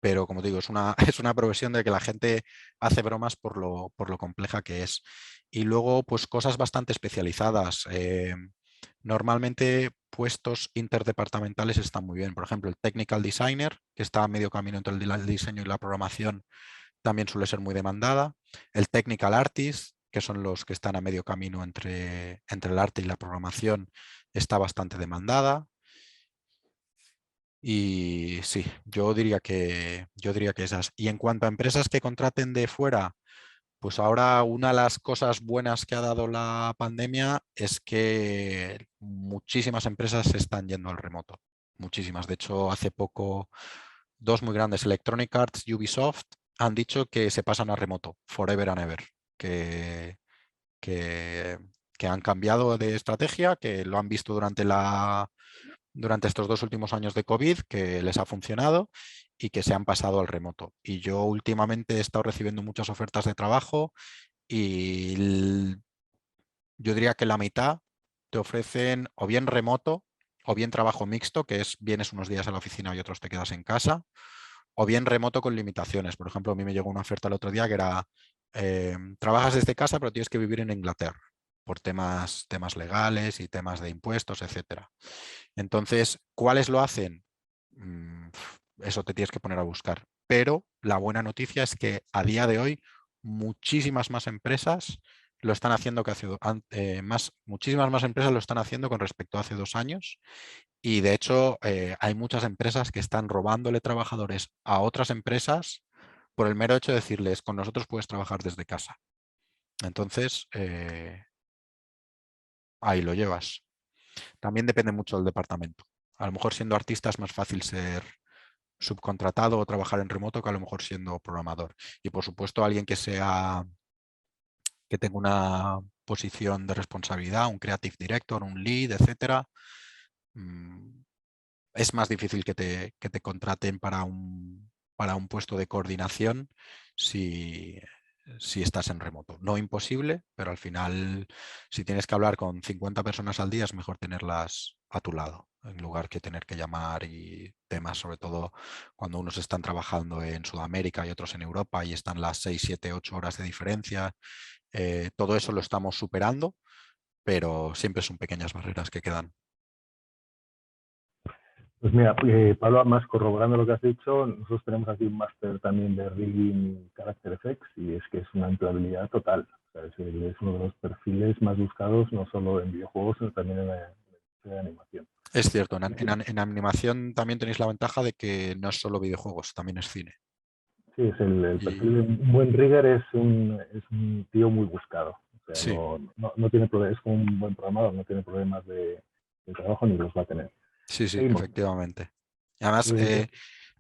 B: Pero como digo, es una, es una profesión de que la gente hace bromas por lo compleja que es. Y luego, pues cosas bastante especializadas. Normalmente puestos interdepartamentales están muy bien. Por ejemplo, el technical designer, que está a medio camino entre el diseño y la programación, también suele ser muy demandada. El technical artist, que son los que están a medio camino entre el arte y la programación, está bastante demandada. Y sí, yo diría que esas. Y en cuanto a empresas que contraten de fuera, pues ahora una de las cosas buenas que ha dado la pandemia es que muchísimas empresas se están yendo al remoto. Muchísimas. De hecho, hace poco dos muy grandes, Electronic Arts y Ubisoft, han dicho que se pasan a remoto, forever and ever, que, que han cambiado de estrategia, que lo han visto durante estos 2 últimos años de COVID, que les ha funcionado y que se han pasado al remoto. Y yo últimamente he estado recibiendo muchas ofertas de trabajo y yo diría que la mitad te ofrecen o bien remoto o bien trabajo mixto, que es vienes unos días a la oficina y otros te quedas en casa, o bien remoto con limitaciones. Por ejemplo, a mí me llegó una oferta el otro día que era, trabajas desde casa pero tienes que vivir en Inglaterra por temas legales y temas de impuestos, etcétera. Entonces, ¿cuáles lo hacen? Eso te tienes que poner a buscar. Pero la buena noticia es que a día de hoy muchísimas más empresas lo están haciendo que muchísimas más empresas lo están haciendo con respecto a hace 2 años. Y de hecho, hay muchas empresas que están robándole trabajadores a otras empresas por el mero hecho de decirles, con nosotros puedes trabajar desde casa. Entonces, ahí lo llevas. También depende mucho del departamento. A lo mejor siendo artista es más fácil ser subcontratado o trabajar en remoto que a lo mejor siendo programador. Y por supuesto alguien que sea que tenga una posición de responsabilidad, un creative director, un lead, etcétera, es más difícil que te contraten para un puesto de coordinación si estás en remoto. No imposible, pero al final, si tienes que hablar con 50 personas al día, es mejor tenerlas a tu lado, en lugar que tener que llamar, y temas, sobre todo cuando unos están trabajando en Sudamérica y otros en Europa y están las 6, 7, 8 horas de diferencia. Todo eso lo estamos superando, pero siempre son pequeñas barreras que quedan.
A: Pues mira, Pablo, más corroborando lo que has dicho, nosotros tenemos aquí un máster también de Rigging Character Effects y es que es una empleabilidad total. O sea, es uno de los perfiles más buscados, no solo en videojuegos, sino también en la industria de animación.
B: Es cierto, en animación también tenéis la ventaja de que no es solo videojuegos, también es cine.
A: Sí, es el perfil de
B: Y
A: un buen rigger, es un tío muy buscado. O sea,
B: sí,
A: no tiene problemas, es como un buen programador, no tiene problemas de trabajo ni los va a tener.
B: sí, sí,
A: Seguimos.
B: efectivamente. Y además,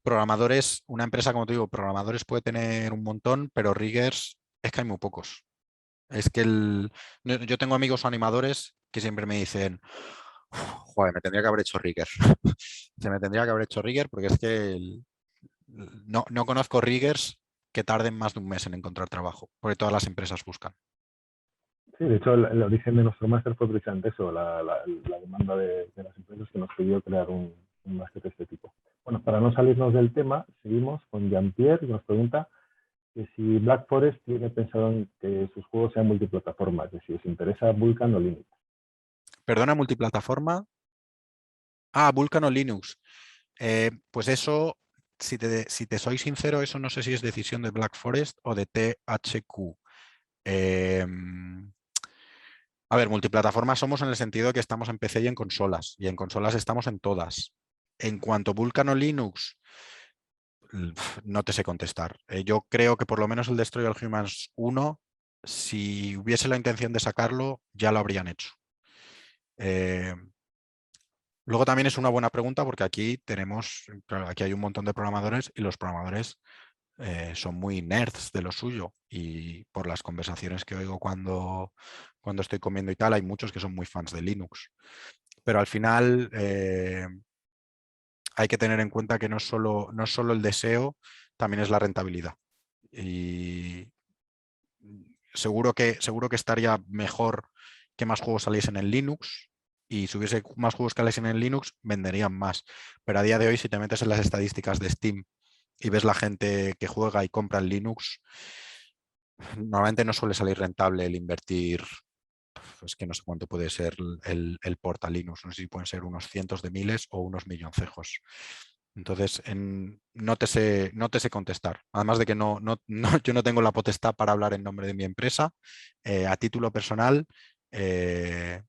B: programadores, una empresa, como te digo, programadores puede tener un montón, pero riggers es que hay muy pocos. Es que yo tengo amigos animadores que siempre me dicen, joder, me tendría que haber hecho rigger. Se me tendría que haber hecho rigger porque es que no conozco riggers que tarden más de un mes en encontrar trabajo, porque todas las empresas buscan.
A: Sí, de hecho, el origen de nuestro máster fue precisamente eso, la demanda de las empresas que nos pidió crear un máster de este tipo. Bueno, para no salirnos del tema, seguimos con Jean-Pierre, que nos pregunta que si Black Forest tiene pensado en que sus juegos sean multiplataformas, es decir, si os interesa Vulkan o Linux.
B: Perdona, multiplataforma. Ah, Vulkan o Linux. Pues eso, si te soy sincero, eso no sé si es decisión de Black Forest o de THQ. A ver, multiplataforma somos en el sentido de que estamos en PC y en consolas, y en consolas estamos en todas. En cuanto a Vulkan o Linux, no te sé contestar. Yo creo que por lo menos el Destroy All Humans 1, si hubiese la intención de sacarlo, ya lo habrían hecho. Eh, Luego también es una buena pregunta porque aquí claro, aquí hay un montón de programadores y los programadores son muy nerds de lo suyo, y por las conversaciones que oigo cuando estoy comiendo y tal, hay muchos que son muy fans de Linux. Pero al final hay que tener en cuenta que no es solo el deseo, también es la rentabilidad. Y seguro que estaría mejor que más juegos saliesen en Linux, y si hubiese más juegos que saliesen en Linux, venderían más. Pero a día de hoy, si te metes en las estadísticas de Steam y ves la gente que juega y compra en Linux, normalmente no suele salir rentable el invertir. Es que no sé cuánto puede ser el port a Linux, no sé si pueden ser unos cientos de miles o unos milloncejos. Entonces, no te sé contestar. Además de que yo no tengo la potestad para hablar en nombre de mi empresa. A título personal, eh,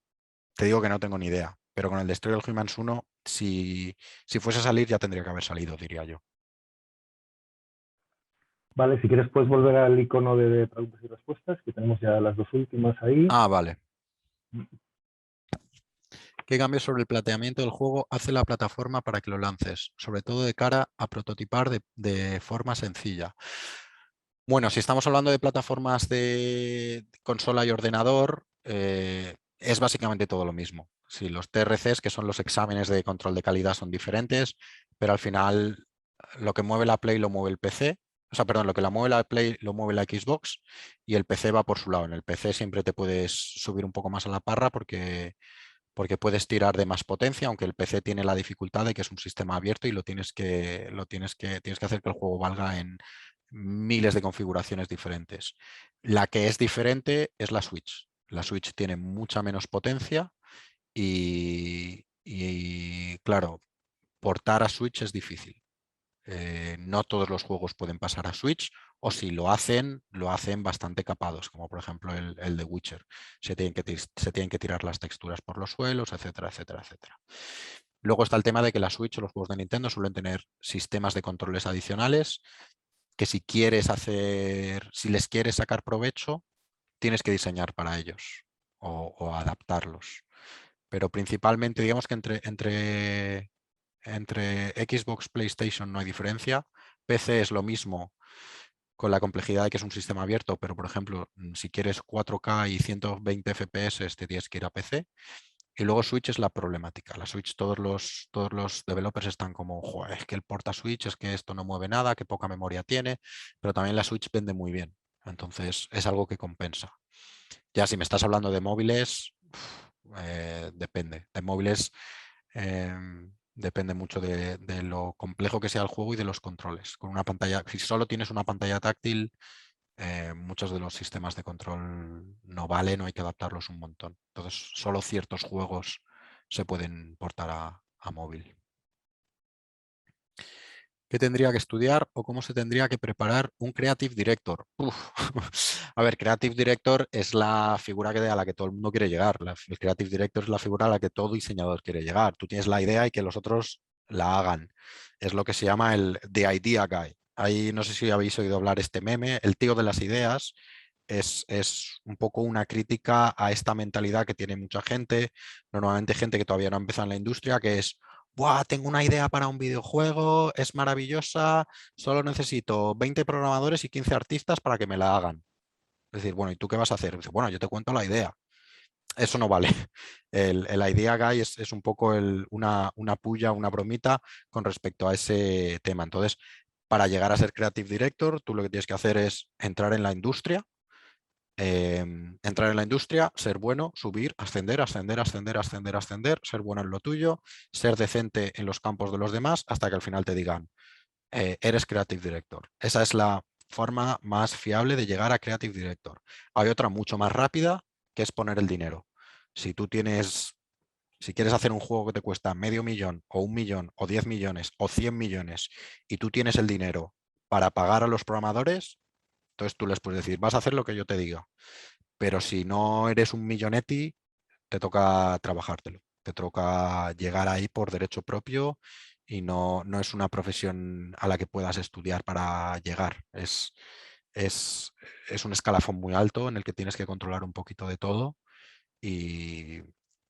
B: te digo que no tengo ni idea. Pero con el Destroy All Humans 1, si fuese a salir, ya tendría que haber salido, diría yo.
A: Vale, si quieres puedes volver al icono de preguntas y respuestas, que tenemos ya las dos últimas ahí.
B: Ah, vale. ¿Qué cambios sobre el planteamiento del juego hace la plataforma para que lo lances? Sobre todo de cara a prototipar de forma sencilla. Bueno, si estamos hablando de plataformas de consola y ordenador, es básicamente todo lo mismo. Sí, los TRCs, que son los exámenes de control de calidad, son diferentes, pero al final lo que mueve la Play lo mueve el PC. O sea, perdón, lo que la mueve la Play lo mueve la Xbox, y el PC va por su lado. En el PC siempre te puedes subir un poco más a la parra porque puedes tirar de más potencia, aunque el PC tiene la dificultad de que es un sistema abierto y tienes que hacer que el juego valga en miles de configuraciones diferentes. La que es diferente es la Switch. La Switch tiene mucha menos potencia y claro, portar a Switch es difícil. No todos los juegos pueden pasar a Switch, o si lo hacen bastante capados, como por ejemplo el de Witcher. Se tienen que tirar las texturas por los suelos, etcétera, etcétera, etcétera. Luego está el tema de que la Switch o los juegos de Nintendo suelen tener sistemas de controles adicionales que si les quieres sacar provecho, tienes que diseñar para ellos o adaptarlos. Pero principalmente, digamos que entre Xbox, PlayStation no hay diferencia. PC es lo mismo, con la complejidad de que es un sistema abierto, pero por ejemplo, si quieres 4K y 120 FPS te tienes que ir a PC. Y luego Switch es la problemática. La Switch, todos los developers están como, "Joder, es que el porta Switch, es que esto no mueve nada, que poca memoria tiene", pero también la Switch vende muy bien. Entonces es algo que compensa. Ya si me estás hablando de móviles, depende. De móviles depende mucho de lo complejo que sea el juego y de los controles. Con una pantalla, si solo tienes una pantalla táctil, muchos de los sistemas de control no valen o hay que adaptarlos un montón. Entonces, solo ciertos juegos se pueden portar a móvil. ¿Qué tendría que estudiar o cómo se tendría que preparar un Creative Director? Uf. A ver, Creative Director es la figura a la que todo el mundo quiere llegar. El Creative Director es la figura a la que todo diseñador quiere llegar. Tú tienes la idea y que los otros la hagan. Es lo que se llama el The Idea Guy. Ahí no sé si habéis oído hablar este meme, el tío de las ideas. Es un poco una crítica a esta mentalidad que tiene mucha gente, normalmente gente que todavía no ha empezado en la industria, que es: "Buah, tengo una idea para un videojuego, es maravillosa, solo necesito 20 programadores y 15 artistas para que me la hagan". Es decir, bueno, ¿y tú qué vas a hacer? Dice, bueno, yo te cuento la idea. Eso no vale. El Idea Guy es un poco una puya, una bromita con respecto a ese tema. Entonces, para llegar a ser Creative Director, tú lo que tienes que hacer es entrar en la industria, ser bueno, subir, ascender, ascender, ascender, ascender, ascender, ser bueno en lo tuyo, ser decente en los campos de los demás, hasta que al final te digan, eres Creative Director. Esa es la forma más fiable de llegar a Creative Director. Hay otra mucho más rápida, que es poner el dinero. Si tú tienes, si quieres hacer un juego que te cuesta $500,000 o 1 millón o 10 millones o 100 millones y tú tienes el dinero para pagar a los programadores, entonces tú les puedes decir, vas a hacer lo que yo te diga. Pero si no eres un millonetti, te toca trabajártelo. Te toca llegar ahí por derecho propio y no es una profesión a la que puedas estudiar para llegar. Es, es un escalafón muy alto en el que tienes que controlar un poquito de todo y,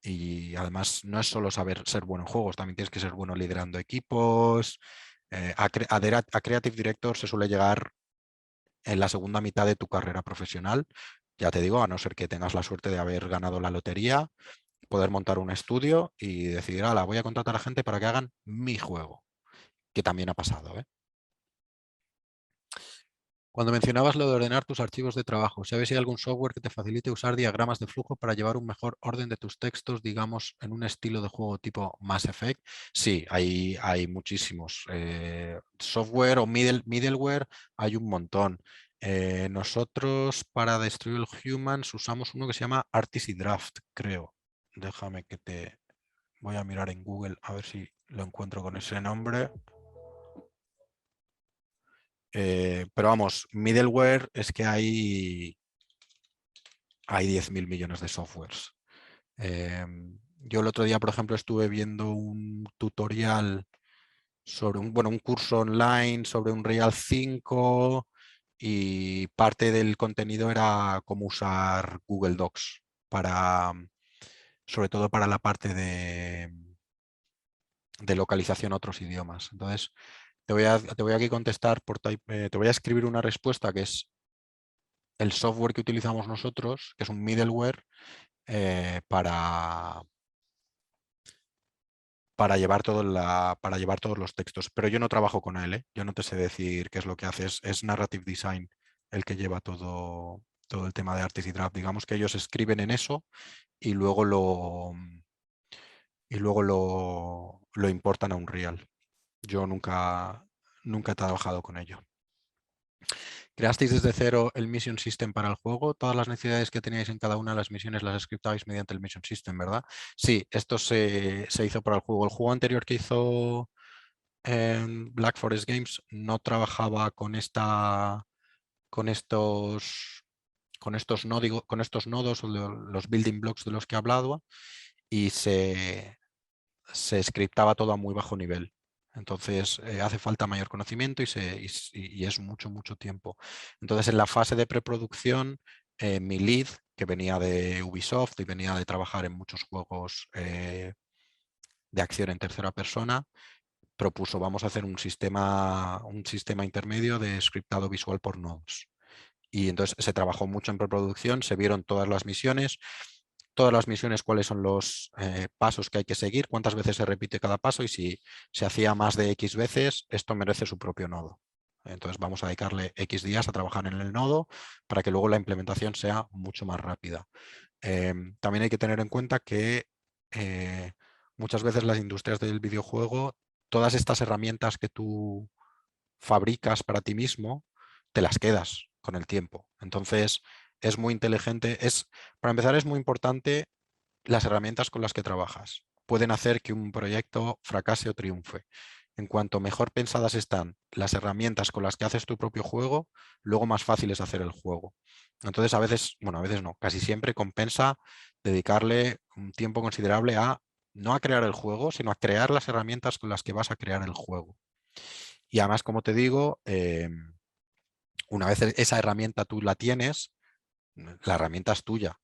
B: y además no es solo saber ser bueno en juegos, también tienes que ser bueno liderando equipos. A Creative Director se suele llegar en la segunda mitad de tu carrera profesional. Ya te digo, a no ser que tengas la suerte de haber ganado la lotería, poder montar un estudio y decidir, la voy a contratar a gente para que hagan mi juego, que también ha pasado, ¿eh? Cuando mencionabas lo de ordenar tus archivos de trabajo, ¿sabes si hay algún software que te facilite usar diagramas de flujo para llevar un mejor orden de tus textos, digamos, en un estilo de juego tipo Mass Effect? Sí, hay muchísimos. Software o middleware hay un montón. Nosotros para Destroy All Humans usamos uno que se llama Artisy Draft, creo. Déjame que te voy a mirar en Google a ver si lo encuentro con ese nombre. Pero vamos, middleware es que hay 10.000 millones de softwares. Yo el otro día, por ejemplo, estuve viendo un tutorial sobre un curso online sobre Unreal 5 y parte del contenido era cómo usar Google Docs sobre todo para la parte de localización a otros idiomas. Entonces, te voy a aquí contestar te voy a escribir una respuesta que es el software que utilizamos nosotros, que es un middleware para llevar para llevar todos los textos. Pero yo no trabajo con él, ¿eh? Yo no te sé decir qué es lo que hace. Es Narrative Design el que lleva todo el tema de Artisy Draft. Digamos que ellos escriben en eso y luego lo importan a Unreal. Yo nunca he trabajado con ello. ¿Creasteis desde cero el Mission System para el juego? Todas las necesidades que teníais en cada una de las misiones las scriptabais mediante el Mission System, ¿verdad? Sí, esto se hizo para el juego. El juego anterior que hizo Black Forest Games no trabajaba con con estos con estos nodos o los building blocks de los que he hablado y se scriptaba todo a muy bajo nivel. Entonces hace falta mayor conocimiento y es mucho tiempo. Entonces en la fase de preproducción, mi lead, que venía de Ubisoft y venía de trabajar en muchos juegos de acción en tercera persona, propuso, vamos a hacer un sistema intermedio de scriptado visual por nodos. Y entonces se trabajó mucho en preproducción, se vieron todas las misiones, cuáles son los pasos que hay que seguir, cuántas veces se repite cada paso y si se hacía más de X veces, esto merece su propio nodo. Entonces vamos a dedicarle X días a trabajar en el nodo para que luego la implementación sea mucho más rápida. También hay que tener en cuenta que muchas veces las industrias del videojuego, todas estas herramientas que tú fabricas para ti mismo, te las quedas con el tiempo. Entonces, es muy inteligente. Para empezar, es muy importante las herramientas con las que trabajas. Pueden hacer que un proyecto fracase o triunfe. En cuanto mejor pensadas están las herramientas con las que haces tu propio juego, luego más fácil es hacer el juego. Entonces, a veces no, casi siempre compensa dedicarle un tiempo considerable a no a crear el juego, sino a crear las herramientas con las que vas a crear el juego. Y además, como te digo, una vez esa herramienta tú la tienes, la herramienta es tuya.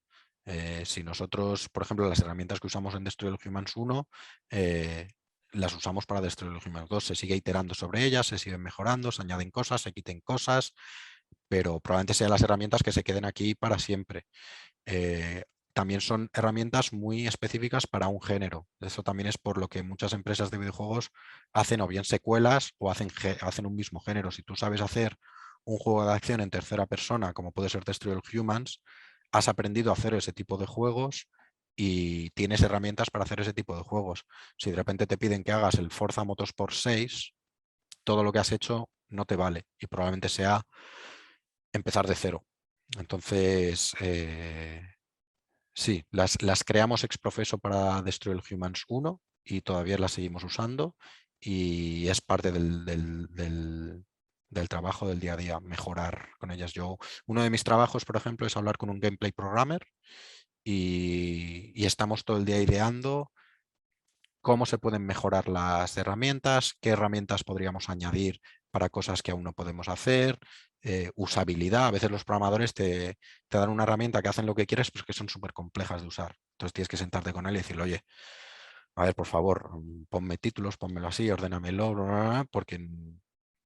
B: Si nosotros, por ejemplo, las herramientas que usamos en Destroy All Humans 1, las usamos para Destroy All Humans 2, se sigue iterando sobre ellas, se siguen mejorando, se añaden cosas, se quiten cosas, pero probablemente sean las herramientas que se queden aquí para siempre. También son herramientas muy específicas para un género. Eso también es por lo que muchas empresas de videojuegos hacen o bien secuelas o hacen un mismo género. Si tú sabes hacer un juego de acción en tercera persona, como puede ser Destroy All Humans, has aprendido a hacer ese tipo de juegos y tienes herramientas para hacer ese tipo de juegos. Si de repente te piden que hagas el Forza Motorsport 6, todo lo que has hecho no te vale y probablemente sea empezar de cero. Entonces, sí, las creamos ex profeso para Destroy All Humans 1 y todavía las seguimos usando y es parte del trabajo del día a día, mejorar con ellas. Uno de mis trabajos, por ejemplo, es hablar con un gameplay programmer y estamos todo el día ideando cómo se pueden mejorar las herramientas, qué herramientas podríamos añadir para cosas que aún no podemos hacer, usabilidad. A veces los programadores te dan una herramienta que hacen lo que quieres, pero que son súper complejas de usar. Entonces tienes que sentarte con él y decirle, oye, a ver, por favor, ponme títulos, pónmelo así, ordénamelo, bla, bla, bla,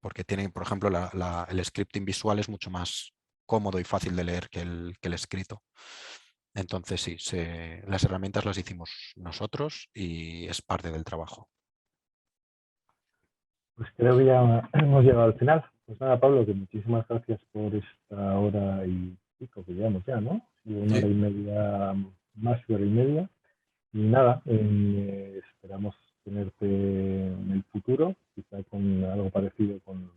B: porque tiene, por ejemplo, el scripting visual es mucho más cómodo y fácil de leer que el escrito. Entonces sí, las herramientas las hicimos nosotros y es parte del trabajo.
A: Pues creo que ya hemos llegado al final. Pues nada, Pablo, que muchísimas gracias por esta hora y pico que llevamos ya, ¿no? Y una
B: Sí.
A: hora y media, más de hora y media. Y nada, esperamos tenerte en el futuro, quizá con algo parecido con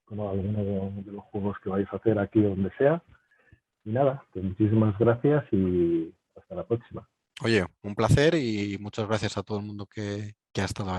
A: alguno de los juegos que vais a hacer aquí o donde sea. Y nada, pues muchísimas gracias y hasta la próxima.
B: Oye, un placer y muchas gracias a todo el mundo que ha estado ahí.